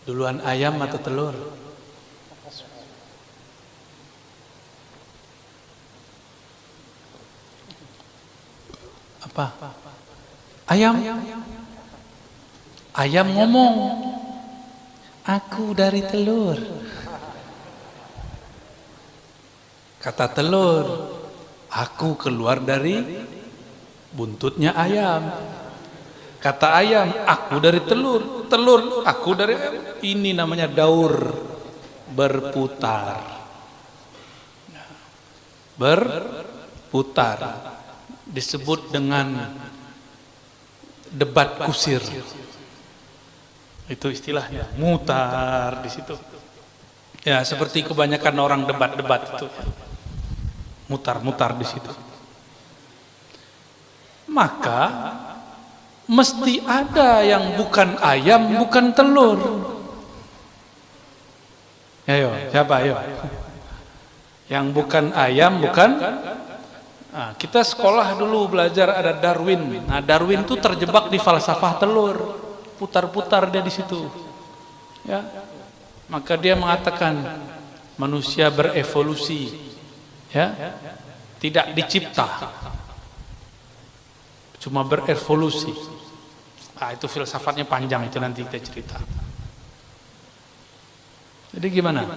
Duluan ayam atau telur? Apa? Ayam. Ayam ngomong, aku dari telur. Kata telur, aku keluar dari buntutnya ayam. Kata ayam, aku dari telur. Telur, aku dari ayam. Ini namanya daur, berputar. Berputar. Disebut dengan debat kusir. Itu istilahnya, mutar di situ. Ya, seperti kebanyakan orang debat-debat itu. Mutar-mutar di situ. Maka mesti ada yang bukan ayam, bukan telur. Ayo, siapa ayo? Yang bukan ayam, bukan. Nah, kita sekolah dulu belajar ada Darwin. Nah, Darwin itu terjebak di falsafah telur, putar-putar dia di situ. Ya, maka dia mengatakan Manusia berevolusi, ya, tidak dicipta, cuma berevolusi. Itu filsafatnya panjang, itu nanti kita cerita. Jadi gimana?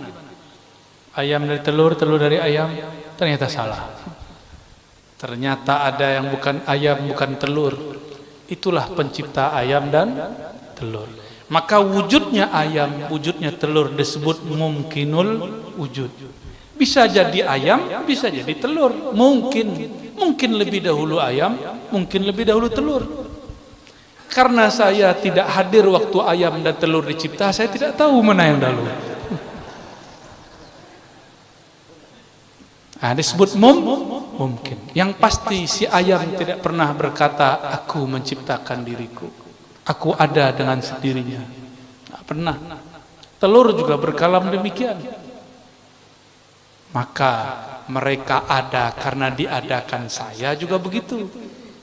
Ayam dari telur, telur dari ayam? Ternyata salah. Ternyata ada yang bukan ayam, bukan telur. Itulah pencipta ayam dan telur. Maka wujudnya ayam, wujudnya telur disebut mumkinul wujud. Bisa jadi ayam, bisa jadi telur. Mungkin lebih dahulu ayam, mungkin lebih dahulu telur. Karena saya tidak hadir waktu ayam dan telur dicipta, saya tidak tahu mana yang dahulu. Disebut mungkin. Yang pasti si ayam tidak pernah berkata, aku menciptakan diriku, aku ada dengan sendirinya. Tidak pernah. Telur juga berkalam demikian. Maka mereka ada karena diadakan. Saya juga begitu.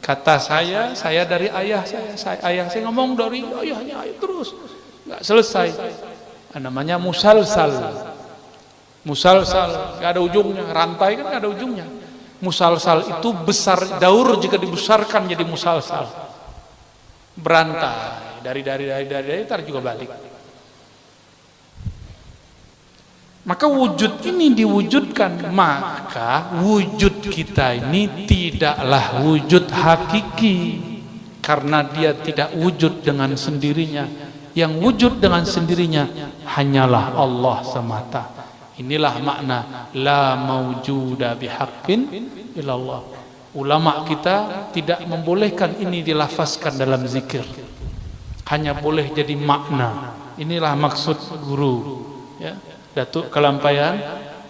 Kata saya dari ayah saya. Ayah saya ngomong dari ayahnya terus, nggak selesai. Namanya musalsal, nggak ada ujungnya. Rantai kan nggak ada ujungnya. Musalsal itu besar, daur jika dibesarkan jadi musalsal. Berantai dari tar juga balik. Maka wujud ini diwujudkan, maka wujud kita ini tidaklah wujud hakiki, karena dia tidak wujud dengan sendirinya. Yang wujud dengan sendirinya hanyalah Allah semata. Inilah makna la maujuda bihaqqin illallah. Ulama kita tidak membolehkan ini dilafazkan dalam zikir, hanya boleh jadi makna. Inilah maksud guru, ya. Datuk Kelampaian,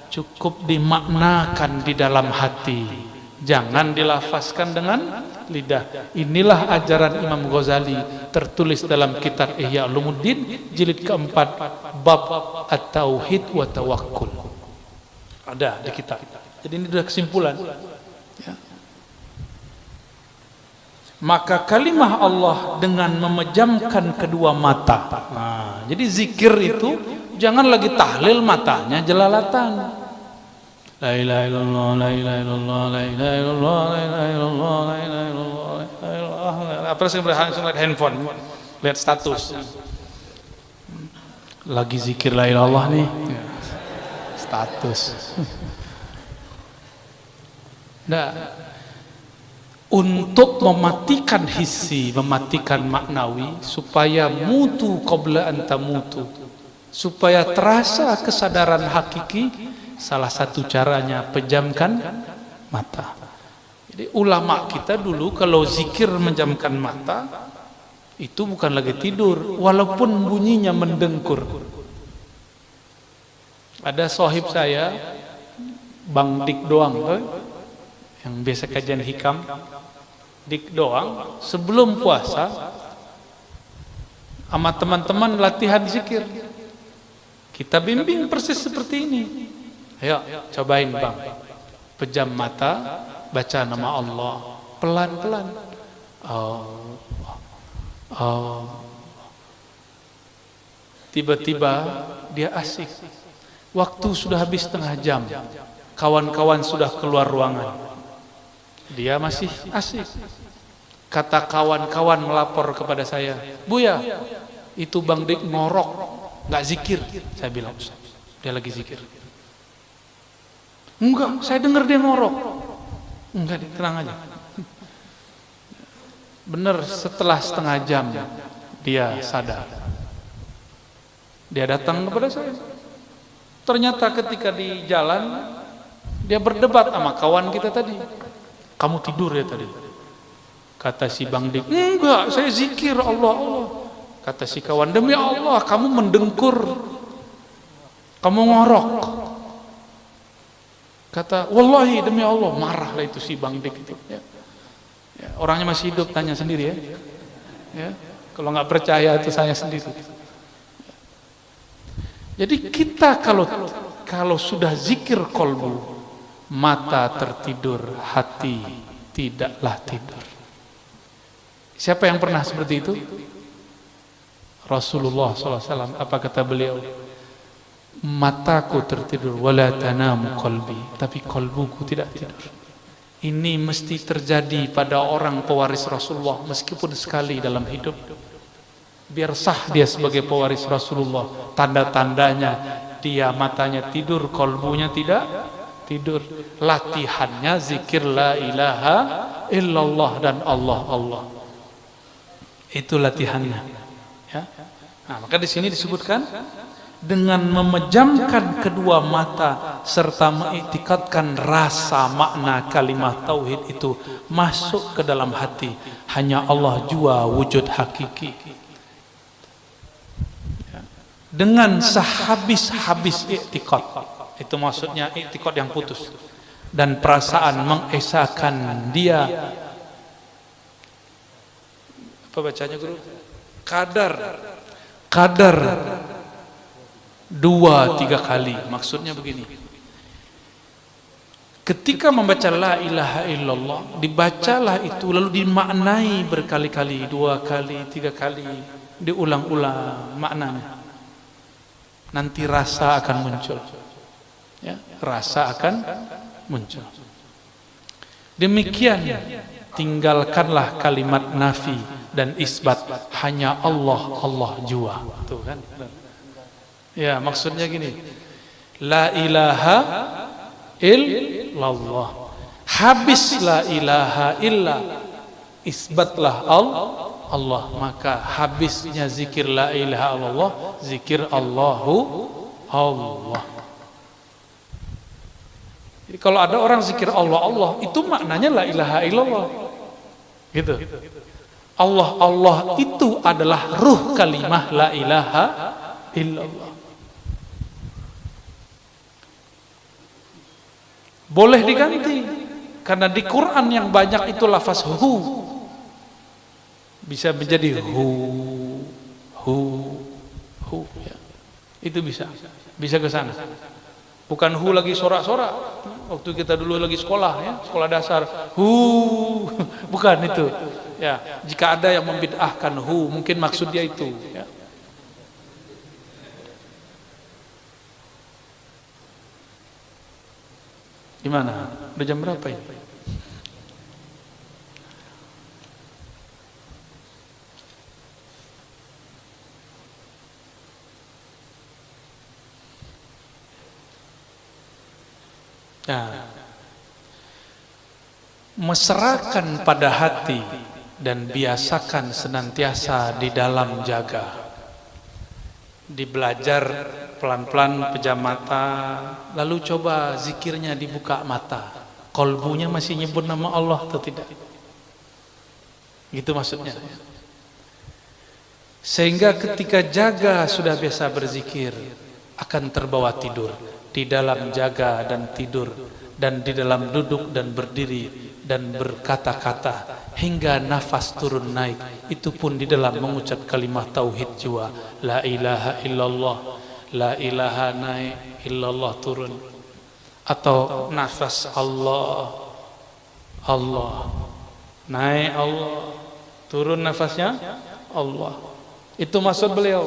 cukup dimaknakan di dalam hati, jangan dilafazkan dengan lidah. Inilah ajaran Imam Ghazali tertulis dalam kitab Ihya Ulumuddin jilid keempat, bab At-Tauhid wa Tawakkul. Ada di kitab. Jadi ini sudah kesimpulan, ya. Maka kalimah Allah dengan memejamkan kedua mata. Jadi zikir itu jangan lagi tahlil matanya jelalatan. La ilaha illallah, la ilaha illallah, la ilaha illallah, la ilaha illallah, la ilaha illallah, la ilaha illallah. Apa sih langsung lihat handphone, lihat status. Lagi zikir la ilaha illallah nih. Status. Nah, untuk mematikan hissi, mematikan maknawi, supaya mutu qabla an tamutu, supaya terasa kesadaran hakiki, salah satu caranya pejamkan mata. Jadi ulama kita dulu kalau zikir menjamkan mata, itu bukan lagi tidur, walaupun bunyinya mendengkur. Ada sahib saya, Bang Dik Doang, yang biasa kajian hikam, Dik Doang, sebelum puasa sama teman-teman latihan zikir, kita bimbing persis seperti ini. Ayo cobain bang, pejam mata, baca nama Allah pelan-pelan. Tiba-tiba dia asik. Waktu sudah habis setengah jam, kawan-kawan sudah keluar ruangan, dia masih asik. Kata kawan-kawan melapor kepada saya, Buya, itu Bang Dik ngorok, nggak zikir. Saya bilang, dia lagi zikir. Enggak, saya dengar dia ngorok. Enggak, tenang aja. Benar, setelah setengah jam dia sadar. Dia datang kepada saya. Ternyata ketika di jalan dia berdebat sama kawan kita tadi. Kamu tidur ya tadi? Kata si Bang Dik, enggak, saya zikir Allah, Allah. Kata si kawan, demi Allah kamu mendengkur, kamu ngorok. Kata, wallahi demi Allah, marahlah itu si Bang Dik itu. Ya. Ya, orangnya masih hidup, tanya sendiri ya. Ya. Kalau nggak percaya itu saya sendiri. Jadi kita kalau sudah zikir kolbu, mata tertidur, hati tidaklah tidur. Siapa yang pernah seperti itu? Rasulullah SAW. Apa kata beliau? mataku tertidur, wala tanamu qalbi, tapi kalbuku tidak tidur. Ini mesti terjadi pada orang pewaris Rasulullah meskipun sekali dalam hidup. Biar sah dia sebagai pewaris Rasulullah. Tanda-tandanya dia matanya tidur, kalbunya tidak tidur. Latihannya zikir la ilaha illallah dan Allah Allah. Itu latihannya. Ya. Nah, maka di sini disebutkan dengan memejamkan kedua mata serta mengiktikadkan rasa makna kalimat tauhid itu masuk ke dalam hati. Hanya Allah jua wujud hakiki. Dengan sehabis-habis iktikad, itu maksudnya iktikad yang putus, dan perasaan mengesahkan dia, apa bacanya guru? Kadar 2-3 kali. Maksudnya begini, ketika membaca la ilaha illallah, dibacalah itu lalu dimaknai berkali-kali, 2 kali, 3 kali, diulang-ulang maknanya. Nanti rasa akan muncul, ya, rasa akan muncul. Demikian, tinggalkanlah kalimat nafi dan isbat, hanya Allah Allah jua. Tuh kan? Ya, maksudnya gini, la ilaha illallah, habis la ilaha illa, isbatlah Allah, maka habisnya zikir la ilaha illallah, zikir Allahu Allah. Jadi kalau ada orang zikir Allah Allah, itu maknanya la ilaha illallah, gitu. Allah Allah itu adalah ruh kalimah la ilaha illallah. Boleh diganti, karena di Quran yang banyak itu lafaz hu, bisa menjadi hu ya. Itu bisa ke sana. Bukan hu lagi sorak-sorak. Waktu kita dulu lagi sekolah, ya, sekolah dasar, hu, bukan itu. Ya, jika ada yang membid'ahkan hu, mungkin maksud dia itu, ya. Gimana? Udah jam berapa ini? Nah, mesrakan pada hati dan biasakan senantiasa di dalam jaga. Dibelajar pelan-pelan pejam mata, lalu coba zikirnya dibuka mata, kolbunya masih nyebut nama Allah atau tidak, gitu maksudnya. Sehingga ketika jaga sudah biasa berzikir, akan terbawa tidur di dalam jaga dan tidur, dan di dalam duduk dan berdiri dan berkata-kata hingga nafas turun naik, itu pun di dalam mengucap kalimat tauhid jua, la ilaha illallah, la ilaha naik, illallah turun, atau nafas Allah Allah naik, Allah turun, nafasnya Allah. Itu maksud beliau.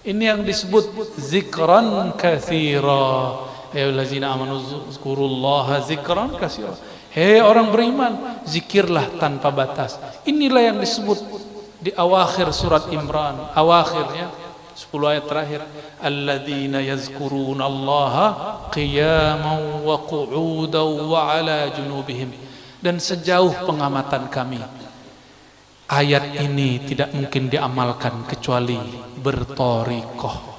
Ini yang disebut zikran katsira. Ya allazina amanu zkurullaha zikran katsira. Hei orang beriman, zikirlah tanpa batas. Inilah yang disebut di awakhir surat Imran, awakhirnya 10 ayat terakhir, alladzina yazkurunallaha qiyaman wa qu'udan wa ala junubihim. Dan sejauh pengamatan kami, ayat ini tidak mungkin diamalkan kecuali bertorikoh.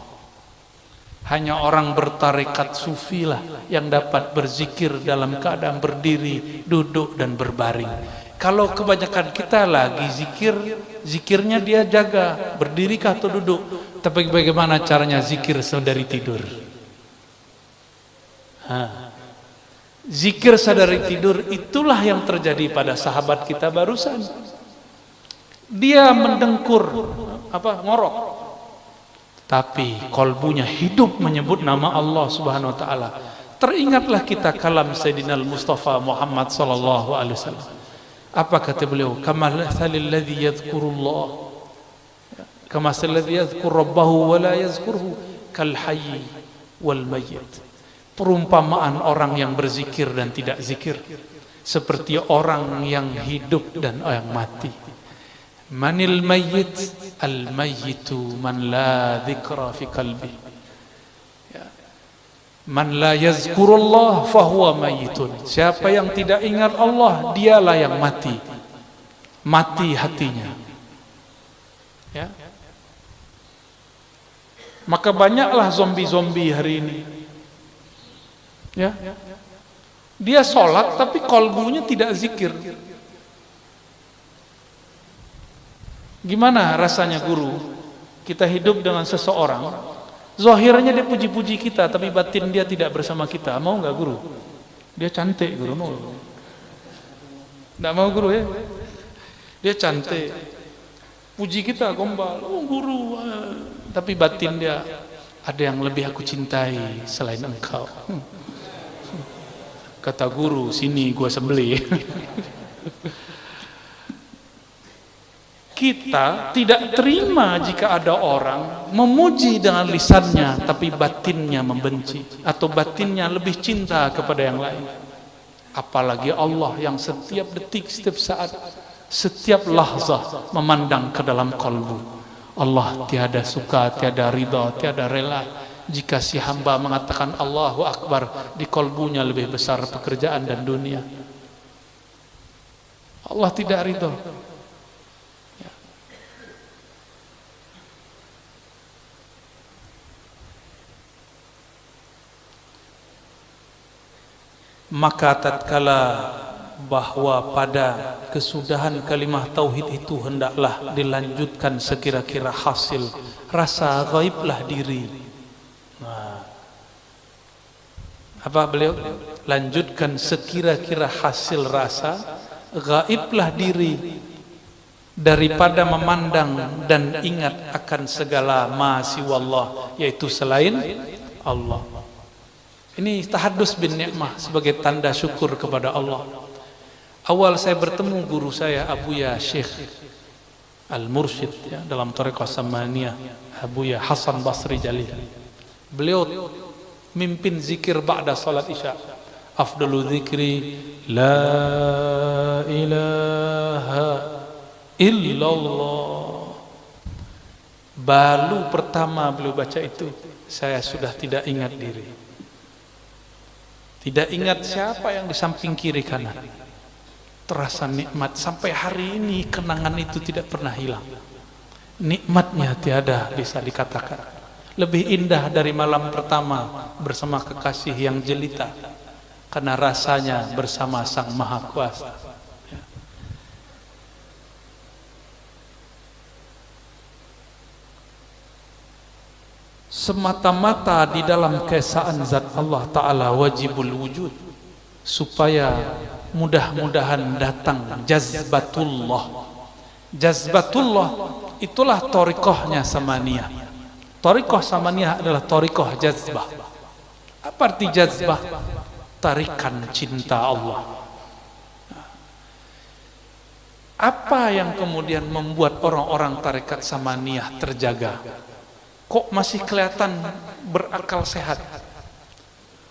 Hanya orang bertarekat sufi lah yang dapat berzikir dalam keadaan berdiri, duduk dan berbaring. Kalau kebanyakan kita lagi zikirnya dia jaga, berdiri kah atau duduk. Tapi bagaimana caranya zikir sadari tidur? Zikir sadari tidur itulah yang terjadi pada sahabat kita barusan. Dia mendengkur, ngorok, tapi kolbunya hidup menyebut nama Allah Subhanahu wa taala. Teringatlah kita kalam Sayyidina Mustafa Muhammad sallallahu alaihi wasallam. Apa kata beliau? Kamathalil ladzi yadhkurullah, kamathalil ladzi yadhkur rabbahu wa la yazkurhu, kal hayy wal mayyit. Perumpamaan orang yang berzikir dan tidak zikir seperti orang yang hidup dan yang mati. Manil mayyit? Al mayyitu man la dzikra fi qalbi. Man la yazkurullah fahuwa mayyitun. Siapa yang tidak ingat Allah, dialah yang mati. Mati hatinya. Ya. Maka banyaklah zombie-zombie hari ini. Ya. Dia sholat tapi kolbunya tidak zikir. Gimana rasanya guru? Kita hidup dengan seseorang, zahirnya dia puji-puji kita, tapi batin dia tidak bersama kita. Mau nggak guru? Dia cantik guru, mau? Nggak mau guru ya? Dia cantik, puji kita gombal, oh guru, tapi batin dia ada yang lebih aku cintai selain engkau. Kata guru, sini gua sembelih. Kita tidak terima jika ada orang memuji dengan lisannya tapi batinnya membenci, atau batinnya lebih cinta kepada yang lain. Apalagi Allah yang setiap detik, setiap saat, setiap lahzah memandang ke dalam kalbu. Allah tiada suka, tiada ridha, tiada rela jika si hamba mengatakan Allahu Akbar, di kalbunya lebih besar pekerjaan dan dunia. Allah tidak ridha. Maka tatkala bahwa pada kesudahan kalimah tauhid itu hendaklah dilanjutkan sekira-kira hasil rasa gaiblah diri. Nah, apa beliau lanjutkan sekira-kira hasil rasa gaiblah diri daripada memandang dan ingat akan segala ma siwallah, yaitu selain Allah. Ini tahadus bin ni'mah sebagai tanda syukur kepada Allah. Awal saya bertemu guru saya Abuya Syekh Al-Mursyid, ya, dalam Thariqah Samaniyah, Abuya Hasan Basri Jalil. Beliau mimpin zikir ba'da salat Isya. Afdalu zikri la ilaha illallah. Balu pertama beliau baca itu, saya sudah tidak ingat diri. Tidak ingat siapa yang di samping kiri kanan. Terasa nikmat sampai hari ini, kenangan itu tidak pernah hilang. Nikmatnya tiada bisa dikatakan. Lebih indah dari malam pertama bersama kekasih yang jelita, karena rasanya bersama Sang Maha Kuasa. Semata-mata di dalam keesaan zat Allah Ta'ala wajibul wujud, supaya mudah-mudahan datang jazbatullah. Jazbatullah itulah thariqahnya Samaniyah. Thariqah Samaniyah adalah thariqah jazbah. Apa arti jazbah? Tarikan cinta Allah. Apa yang kemudian membuat orang-orang tarekat Samaniyah terjaga? Kok masih kelihatan berakal sehat?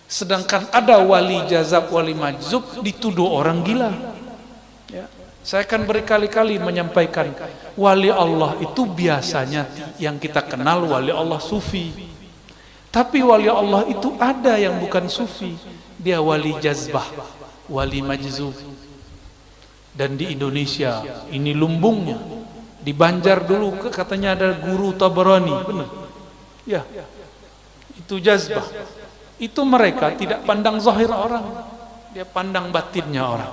Sedangkan ada wali jazab, wali majzub dituduh orang gila. Ya. Saya akan berkali-kali menyampaikan, wali Allah itu biasanya yang kita kenal wali Allah sufi. Tapi wali Allah itu ada yang bukan sufi, dia wali jazbah, wali majzub. Dan di Indonesia ini lumbungnya. Di Banjar dulu katanya ada guru Tabarani, benar? Ya, itu jazbah. Itu mereka tidak pandang zahir orang, dia pandang batinnya orang,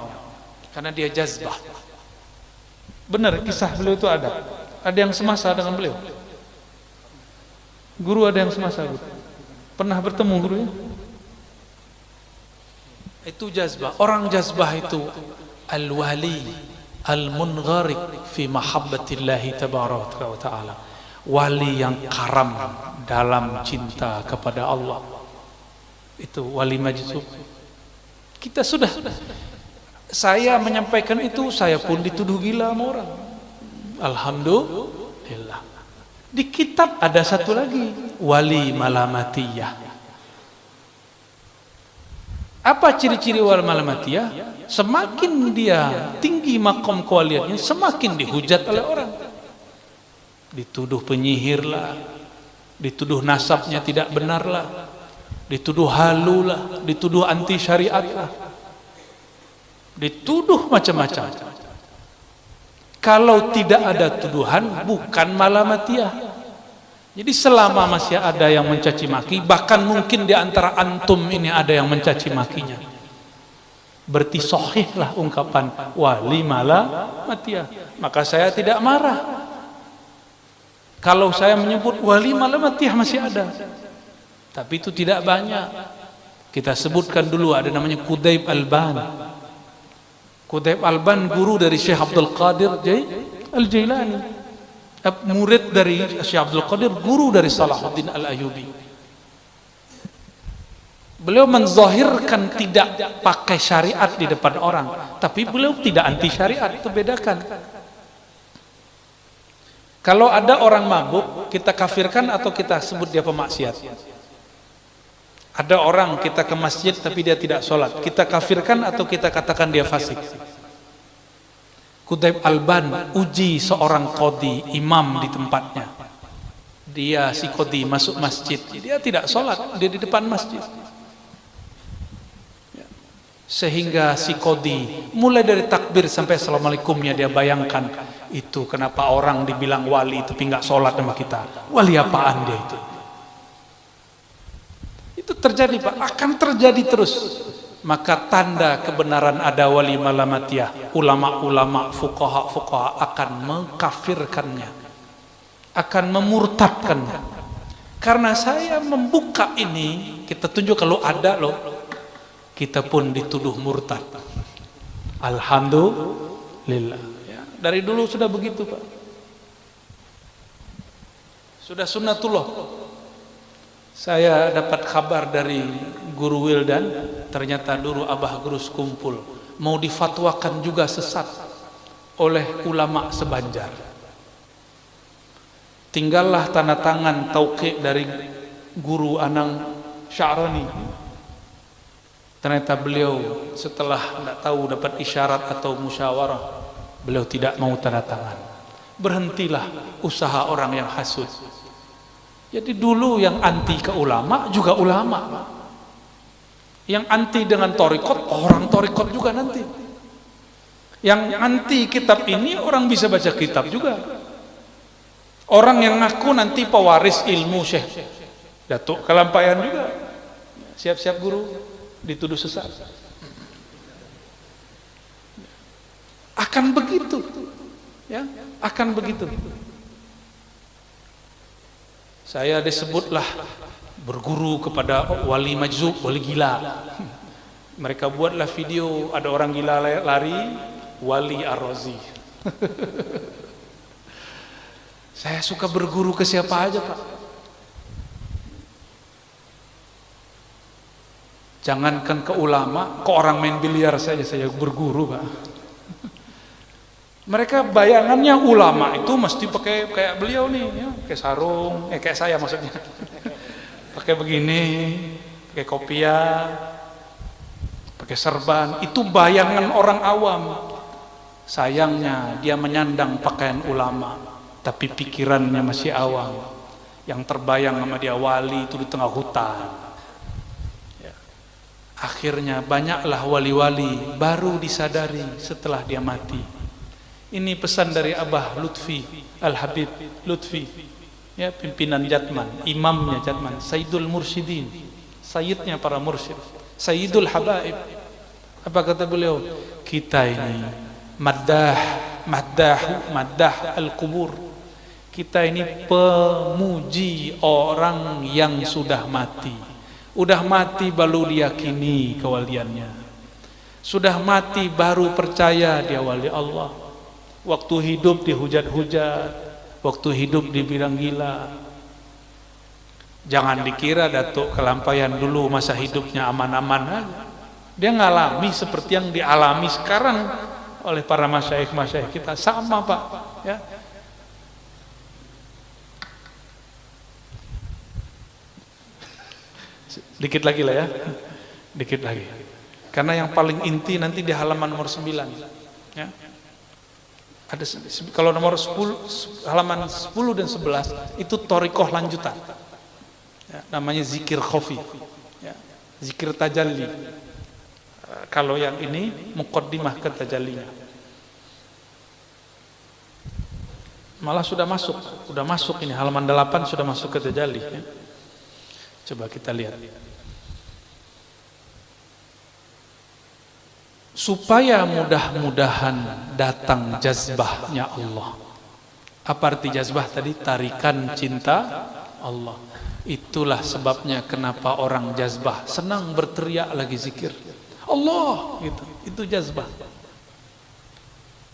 karena dia jazbah. Benar, kisah beliau itu ada yang semasa dengan beliau. Guru ada yang semasa, guru pernah bertemu gurunya. Itu jazbah. Orang jazbah itu al-wali al-mungharik fi mahabbatillahi tabaraka wa ta'ala, wali yang karam dalam cinta kepada Allah. Itu wali majzub. Kita sudah, saya menyampaikan itu, saya pun dituduh gila sama orang. Alhamdulillah. Di kitab ada satu lagi, wali malamatiyah, Apa ciri-ciri wali malamatiyah? Semakin dia tinggi makom kewaliannya, semakin dihujat oleh orang. Dituduh penyihir lah, dituduh nasabnya tidak benar lah, dituduh halu lah, dituduh anti syariat lah, dituduh macam-macam. Kalau tidak ada tuduhan, bukan malamatiyah. Jadi selama masih ada yang mencaci maki, bahkan mungkin di antara antum ini ada yang mencaci makinya, berarti sahihlah ungkapan wali malamatiyah. Maka saya tidak marah kalau saya menyebut wali malamatiyah masih ada, tapi itu tidak banyak. Kita sebutkan dulu, ada namanya Qutb Alban. Qutb Alban guru dari Syekh Abdul Qadir Al-Jailani, murid dari Syekh Abdul Qadir, guru dari Salahuddin Al-Ayyubi. Beliau menzahirkan tidak pakai syariat di depan orang, tapi beliau tidak anti syariat. Itu bedakan. Kalau ada orang mabuk, kita kafirkan atau kita sebut dia pemaksiat. Ada orang kita ke masjid tapi dia tidak sholat, kita kafirkan atau kita katakan dia fasik. Qutb Alban uji seorang qadhi, imam di tempatnya. Dia si qadhi masuk masjid, dia tidak sholat, dia di depan masjid. Sehingga si qadhi mulai dari takbir sampai assalamualaikumnya dia bayangkan, itu kenapa orang dibilang wali tapi nggak sholat sama kita? Wali apaan dia itu? Itu terjadi Pak, akan terjadi terus. Maka tanda kebenaran ada wali malamatiyah, ulama-ulama, fuqaha akan mengkafirkannya, akan memurtadkannya. Karena saya membuka ini, kita tunjuk kalau ada loh, kita pun dituduh murtad. Alhamdulillah ya, dari dulu sudah begitu Pak, sudah sunnatullah. Saya dapat kabar dari Guru Wildan, ternyata dulu Abah Guru Sekumpul mau difatwakan juga sesat oleh ulama sebanjar. Tinggallah tanda tangan tauqi dari Guru Anang Sya'rani. Ternyata beliau setelah tidak tahu dapat isyarat atau musyawarah, beliau tidak mau tanda tangan. Berhentilah usaha orang yang hasud. Jadi dulu yang anti ke ulama juga ulama, yang anti dengan torikot orang torikot juga nanti, yang anti kitab ini orang bisa baca kitab juga, orang yang ngaku nanti pewaris ilmu Syekh Datuk Kelampayan juga, siap-siap guru dituduh sesat. Akan begitu ya, akan begitu. Saya disebutlah berguru kepada wali majzub, wali gila. Mereka buatlah video, ada orang gila lari, Wali Ar-Razi. Saya suka berguru ke siapa aja Pak. Jangankan ke ulama, ke orang main biliar saja saya berguru Pak. Mereka bayangannya ulama itu mesti pakai kayak beliau nih, ya, pakai sarung, kayak saya maksudnya, pakai begini, pakai kopiah, pakai serban. Itu bayangan orang awam. Sayangnya dia menyandang pakaian ulama, tapi pikirannya masih awam. Yang terbayang sama dia wali itu di tengah hutan. Ya. Akhirnya banyaklah wali-wali baru disadari setelah dia mati. Ini pesan dari Abah Lutfi Al-Habib Lutfi, ya, pimpinan Jatman, imamnya Jatman, Sayyidul Mursyidin, sayyidnya para mursyid, Sayyidul Habaib. Apa kata beliau? Kita ini maddah al-kubur. Kita ini pemuji orang yang sudah mati. Udah mati baru diyakini kewaliannya. Sudah mati baru percaya dia wali Allah. Waktu hidup dihujat-hujat, waktu hidup dibilang gila. Jangan dikira Datuk Kelampayan dulu masa hidupnya aman-aman aja. Dia ngalami seperti yang dialami sekarang oleh para masyayikh kita, sama Pak, ya. Dikit lagi lah ya. Dikit lagi. Karena yang paling inti nanti di halaman nomor 9. Ya. Ada kalau nomor 10, halaman 10 dan 11 itu thariqah lanjutan. Ya, namanya zikir khafi. Ya, zikir tajalli. Kalau yang ini muqaddimah ke tajallinya. Malah sudah masuk ini halaman 8 sudah masuk ke tajalli. Ya. Coba kita lihat. Supaya mudah-mudahan datang jazbahnya Allah. Apa arti jazbah tadi? Tarikan cinta Allah. Itulah sebabnya kenapa orang jazbah senang berteriak lagi zikir Allah gitu. Itu jazbah.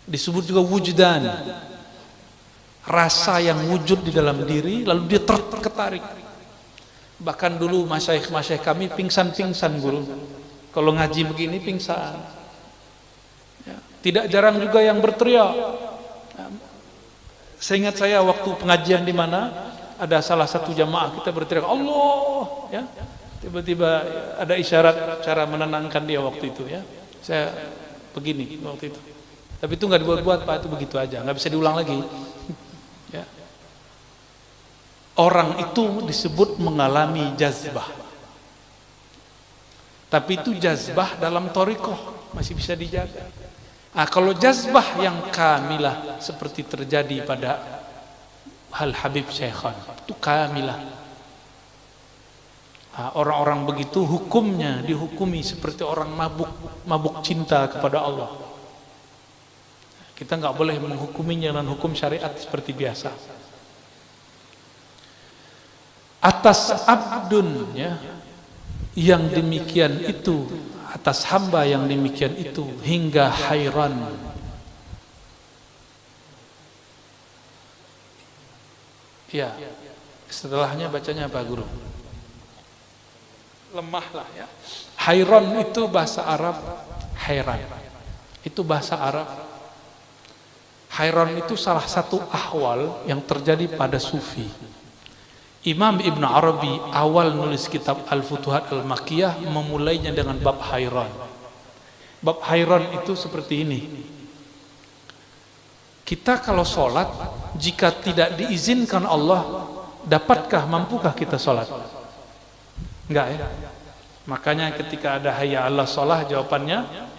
Disebut juga wujdan. Rasa yang wujud di dalam diri lalu dia tertarik. Bahkan dulu masyaikh kami pingsan-pingsan guru. Kalau ngaji begini pingsan. Tidak jarang juga yang berteriak. Seingat saya waktu pengajian di mana ada salah satu jamaah kita berteriak Allah, ya. Tiba-tiba ada isyarat cara menenangkan dia waktu itu, ya. Saya begini waktu itu. Tapi itu nggak dibuat-buat Pak, itu begitu aja, nggak bisa diulang lagi. Ya. Orang itu disebut mengalami jazbah. Tapi itu jazbah dalam thariqah masih bisa dijaga. Kalau jazbah yang kamilah seperti terjadi pada Hal Habib Syekhan, itu kamilah. Orang-orang begitu hukumnya dihukumi seperti orang mabuk cinta kepada Allah. Kita nggak boleh menghukuminya dengan hukum syariat seperti biasa. Atas abdun, ya, yang demikian itu, atas hamba yang demikian itu hingga hairan. Ya, setelahnya bacanya apa guru? Lemahlah, ya. Hairan itu bahasa Arab, hairan. Itu bahasa Arab. Hairan itu salah satu ahwal yang terjadi pada sufi. Imam Ibn Arabi awal nulis kitab Al-Futuhat Al-Makkiyah memulainya dengan bab hairan. Bab hairan itu seperti ini. Kita kalau sholat, jika tidak diizinkan Allah, dapatkah, mampukah kita sholat? Enggak, ya. Makanya ketika ada hayya 'alas shalah, jawabannya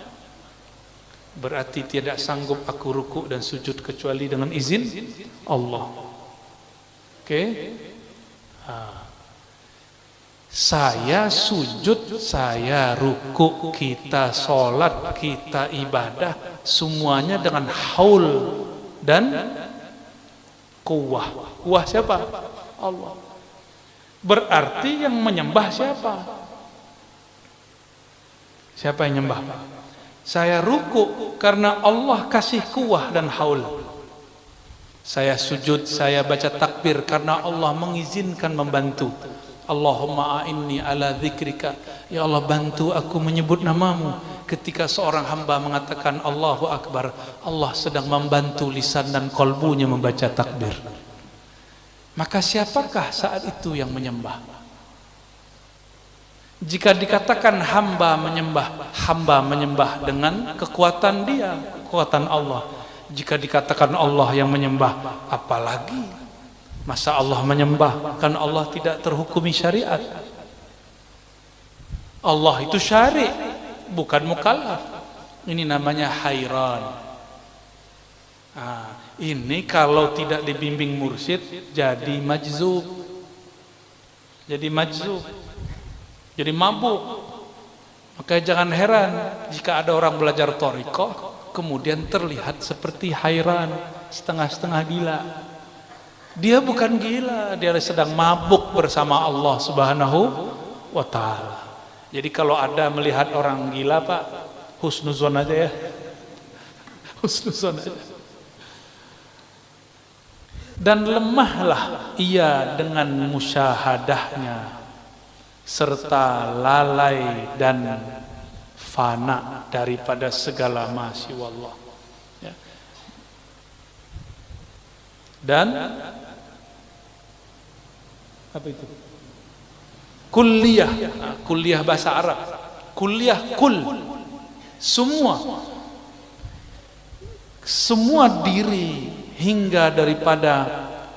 berarti tidak sanggup aku ruku dan sujud kecuali dengan izin Allah. Oke? Saya sujud, saya ruku, kita sholat, kita ibadah, semuanya dengan haul dan kuwah. Kuwah siapa? Allah. Berarti yang menyembah siapa? Siapa yang menyembah? Saya ruku karena Allah kasih kuwah dan haul. Saya sujud, saya baca takbir karena Allah mengizinkan membantu. Allahumma a'inni ala dzikrika. Ya Allah, bantu aku menyebut namamu. Ketika seorang hamba mengatakan Allahu Akbar, Allah sedang membantu lisan dan kolbunya membaca takbir. Maka siapakah saat itu yang menyembah? Jika dikatakan hamba menyembah dengan kekuatan dia, kekuatan Allah. Jika dikatakan Allah yang menyembah, apalagi masa Allah menyembah? Kan Allah tidak terhukumi syariat. Allah itu syari', bukan mukallaf. Ini namanya hairan. Ini kalau tidak dibimbing mursyid jadi majzub. Jadi majzub. Jadi mabuk. Maka jangan heran jika ada orang belajar thariqah kemudian terlihat seperti hairan, setengah-setengah gila. Dia bukan gila, dia sedang mabuk bersama Allah Subhanahu wa ta'ala. Jadi kalau ada melihat orang gila Pak, husnuzon aja ya. Husnuzon aja. Dan lemahlah ia dengan musyahadahnya, serta lalai dan fana daripada segala masyiwallah, ya. Dan apa itu? Kulliyah. Kulliyah bahasa Arab. kuliah kul, semua diri hingga daripada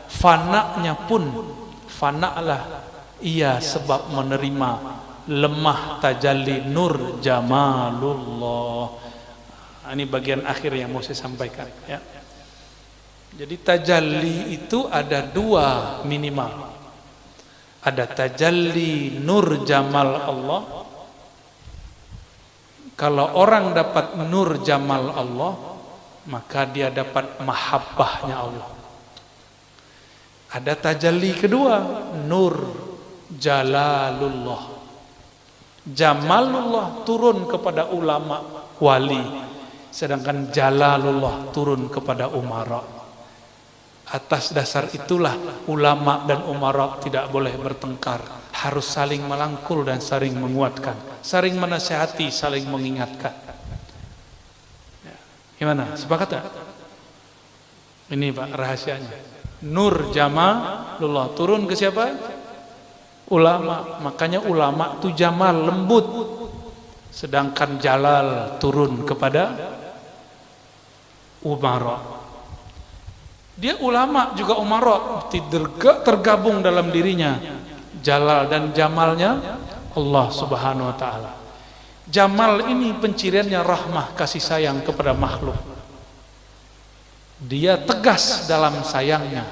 fana'nya pun, fana'lah ia sebab menerima lemah tajalli nur jamalullah. Ini bagian akhir yang mau saya sampaikan ya. Jadi tajalli itu ada dua minimal. Ada tajalli nur jamal Allah. Kalau orang dapat nur jamal Allah, maka dia dapat mahabbahnya Allah. Ada tajalli kedua, nur jalalullah. Jamalullah turun kepada ulama wali, sedangkan jalalullah turun kepada umara. Atas dasar itulah ulama dan umara tidak boleh bertengkar, harus saling melangkul dan saling menguatkan, saling menasihati, saling mengingatkan. Gimana? Sepakat tak? Ini Pak rahasianya. Nur jamalullah turun ke siapa? Ulama. Makanya ulama itu jamal, lembut. Sedangkan jalal turun kepada umara. Dia ulama juga umara, tergabung dalam dirinya jalal dan jamalnya Allah Subhanahu wa taala. Jamal ini penciriannya rahmah, kasih sayang kepada makhluk. Dia tegas dalam sayangnya.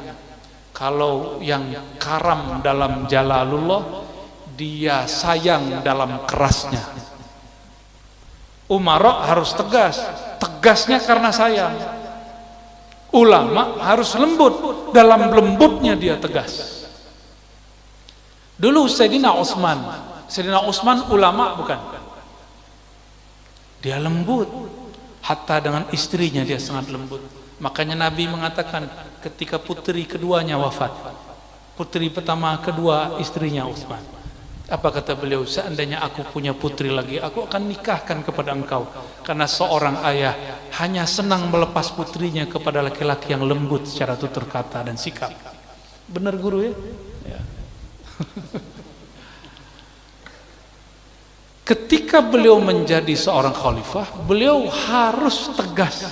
Kalau yang karam dalam jalalullah, dia sayang dalam kerasnya. Umara harus tegas, tegasnya karena sayang. Ulama harus lembut, dalam lembutnya dia tegas. Dulu Sayyidina Utsman ulama bukan? Dia lembut, hatta dengan istrinya dia sangat lembut. Makanya Nabi mengatakan ketika putri keduanya wafat, putri pertama, kedua istrinya Utsman, apa kata beliau? Seandainya aku punya putri lagi, aku akan nikahkan kepada engkau, karena seorang ayah hanya senang melepas putrinya kepada laki-laki yang lembut secara tutur kata dan sikap. Benar guru ya? Ya. Ketika beliau menjadi seorang khalifah, beliau harus tegas.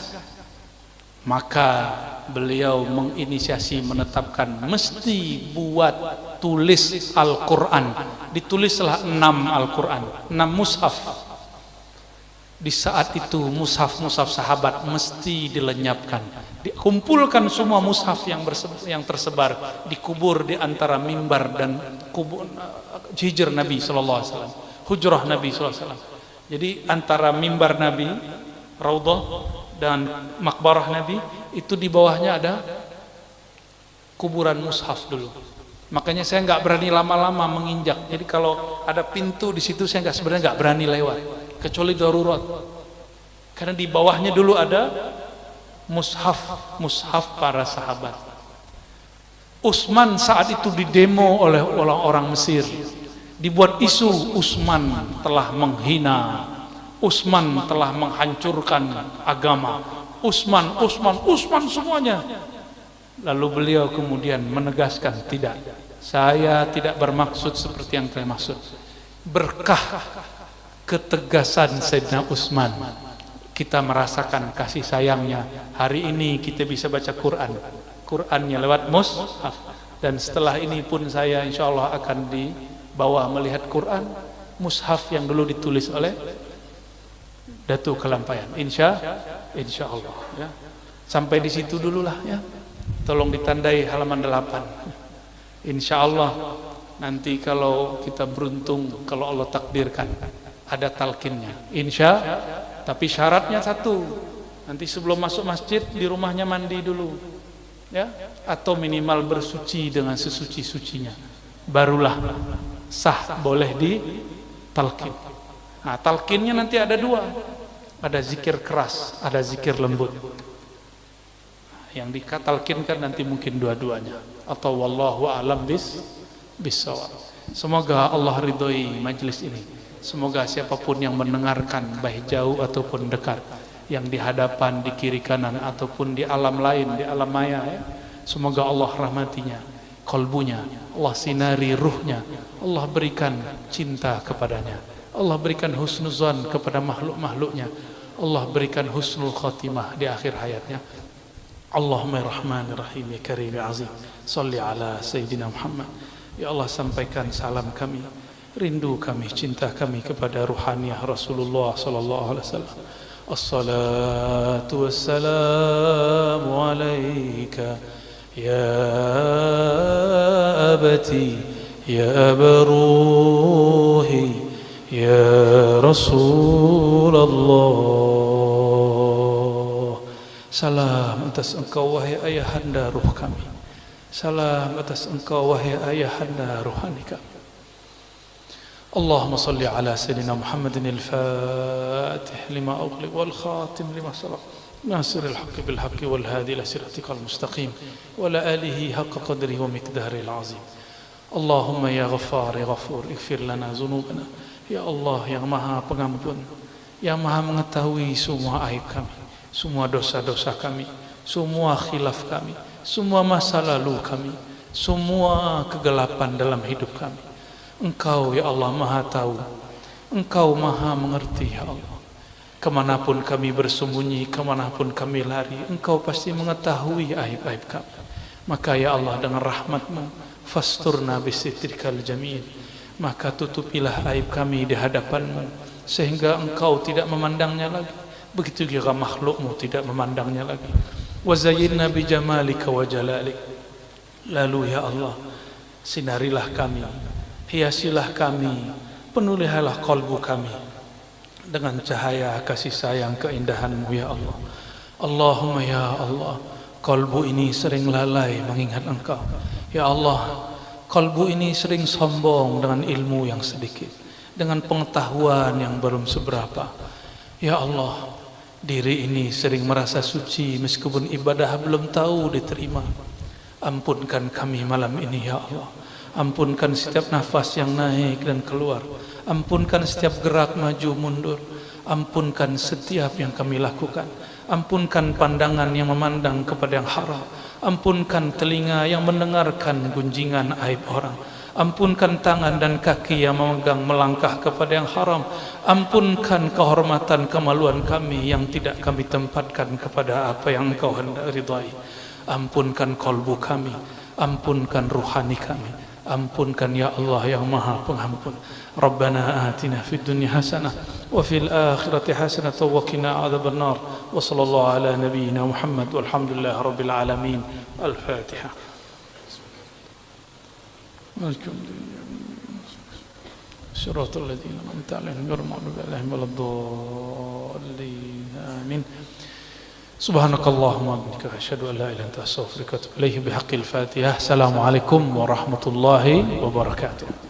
Maka beliau menginisiasi, menetapkan mesti buat tulis Al-Quran. Ditulislah 6 Al-Quran, 6 mushaf. Di saat itu mushaf-mushaf sahabat mesti dilenyapkan, dikumpulkan semua mushaf yang tersebar, dikubur di antara mimbar dan kubur hijr Nabi sallallahu alaihi wasallam, hujrah Nabi sallallahu alaihi wasallam. Jadi antara mimbar Nabi, raudhah dan makbarah Nabi, itu di bawahnya ada kuburan mushaf dulu. Makanya saya nggak berani lama-lama menginjak. Jadi kalau ada pintu di situ saya sebenarnya nggak berani lewat, kecuali darurat. Karena di bawahnya dulu ada mushaf para sahabat. Utsman saat itu didemo oleh orang-orang Mesir. Dibuat isu Utsman telah menghina, Utsman telah menghancurkan agama, Utsman semuanya. Lalu beliau kemudian menegaskan, tidak, saya tidak bermaksud seperti yang kalian maksud. Berkah ketegasan Sayyidina Utsman, kita merasakan kasih sayangnya. Hari ini kita bisa baca Qur'annya lewat mushaf. Dan setelah ini pun saya insya Allah akan dibawa melihat Qur'an mushaf yang dulu ditulis oleh Datuk Kelampayan, insya Allah ya. Sampai di situ dululah ya. Tolong ditandai halaman 8. Insya Allah nanti kalau kita beruntung, kalau Allah takdirkan ada talqinnya, tapi syaratnya satu, nanti sebelum masuk masjid di rumahnya mandi dulu ya, atau minimal bersuci dengan sesuci-sucinya, barulah sah boleh ditalqin. Nah, talqinnya nanti ada 2, ada zikir keras, ada zikir lembut. Yang dikatalkinkan nanti mungkin dua-duanya, atau wallahu a'lam bissawab. Semoga Allah ridhoi majlis ini. Semoga siapapun yang mendengarkan, baik jauh ataupun dekat, yang di hadapan, di kiri kanan ataupun di alam lain, di alam maya ya, semoga Allah rahmatinya, kolbunya, Allah sinari ruhnya, Allah berikan cinta kepadanya, Allah berikan husnuzan kepada makhluk-makhluknya. Allah berikan husnul khatimah di akhir hayatnya. Allahumma rahmanir rahim ya karim ya azim. Salli ala Sayyidina Muhammad. Ya Allah, sampaikan salam kami, rindu kami, cinta kami kepada ruhaniyah Rasulullah sallallahu alaihi wasallam. As-salatu wassalamu alaika ya abati ya abaruhi ya Rasulullah. Salam atas engkau wahai ayahanda ruh kami. Salam atas engkau wahai ayahanda ruhani kami. اللهم صل على سيدنا محمد الفاتح لما أغلق والخاتم لما سبق ناصر الحق بالحق والهادي إلى صراطك المستقيم وعلى آله حق قدره ومقداره العظيم. اللهم يا غفار يا غفور اغفر لنا ذنوبنا. Ya Allah yang maha pengampun, yang maha mengetahui semua aib kami, semua dosa-dosa kami, semua khilaf kami, semua masa lalu kami, semua kegelapan dalam hidup kami. Engkau ya Allah maha tahu, Engkau maha mengerti ya Allah. Kemanapun kami bersembunyi, kemanapun kami lari, Engkau pasti mengetahui aib-aib kami. Maka ya Allah dengan rahmat-Mu, fasturna bisitrikal jamil, maka tutupilah aib kami di hadapan-Mu, sehingga Engkau tidak memandangnya lagi. Begitu juga makhluk-Mu tidak memandangnya lagi. Wazayyinna bijamalika wa jalalik. Lalu ya Allah, sinarilah kami, hiasilah kami, penuhilah kalbu kami dengan cahaya kasih sayang keindahan-Mu ya Allah. Allahumma ya Allah, kalbu ini sering lalai mengingat Engkau. Ya Allah, kalbu ini sering sombong dengan ilmu yang sedikit, dengan pengetahuan yang belum seberapa. Ya Allah, diri ini sering merasa suci meskipun ibadah belum tahu diterima. Ampunkan kami malam ini ya Allah. Ampunkan setiap nafas yang naik dan keluar. Ampunkan setiap gerak maju mundur. Ampunkan setiap yang kami lakukan. Ampunkan pandangan yang memandang kepada yang haram. Ampunkan telinga yang mendengarkan gunjingan aib orang. Ampunkan tangan dan kaki yang memegang melangkah kepada yang haram. Ampunkan kehormatan kemaluan kami yang tidak kami tempatkan kepada apa yang Engkau hendak ridhai. Ampunkan kalbu kami. Ampunkan ruhani kami. Ampunkan ya Allah yang maha pengampun. Rabbana atina fid dunya hasanah wa fil akhirati hasanah wa qina adzaban nar. Wa sallallahu ala nabiyyina Muhammad walhamdulillahi rabbil alamin. Al-Fatihah. Siratal ladzina an'amta 'alaihim ghairil maghdubi 'alaihim waladdallin. Amin. Subhanakallahumma wa bihamdika asyhadu an la ilaha illa anta astaghfiruka wa atubu ilaik bihaqqil Fatihah. Assalamualaikum warahmatullahi wabarakatuh.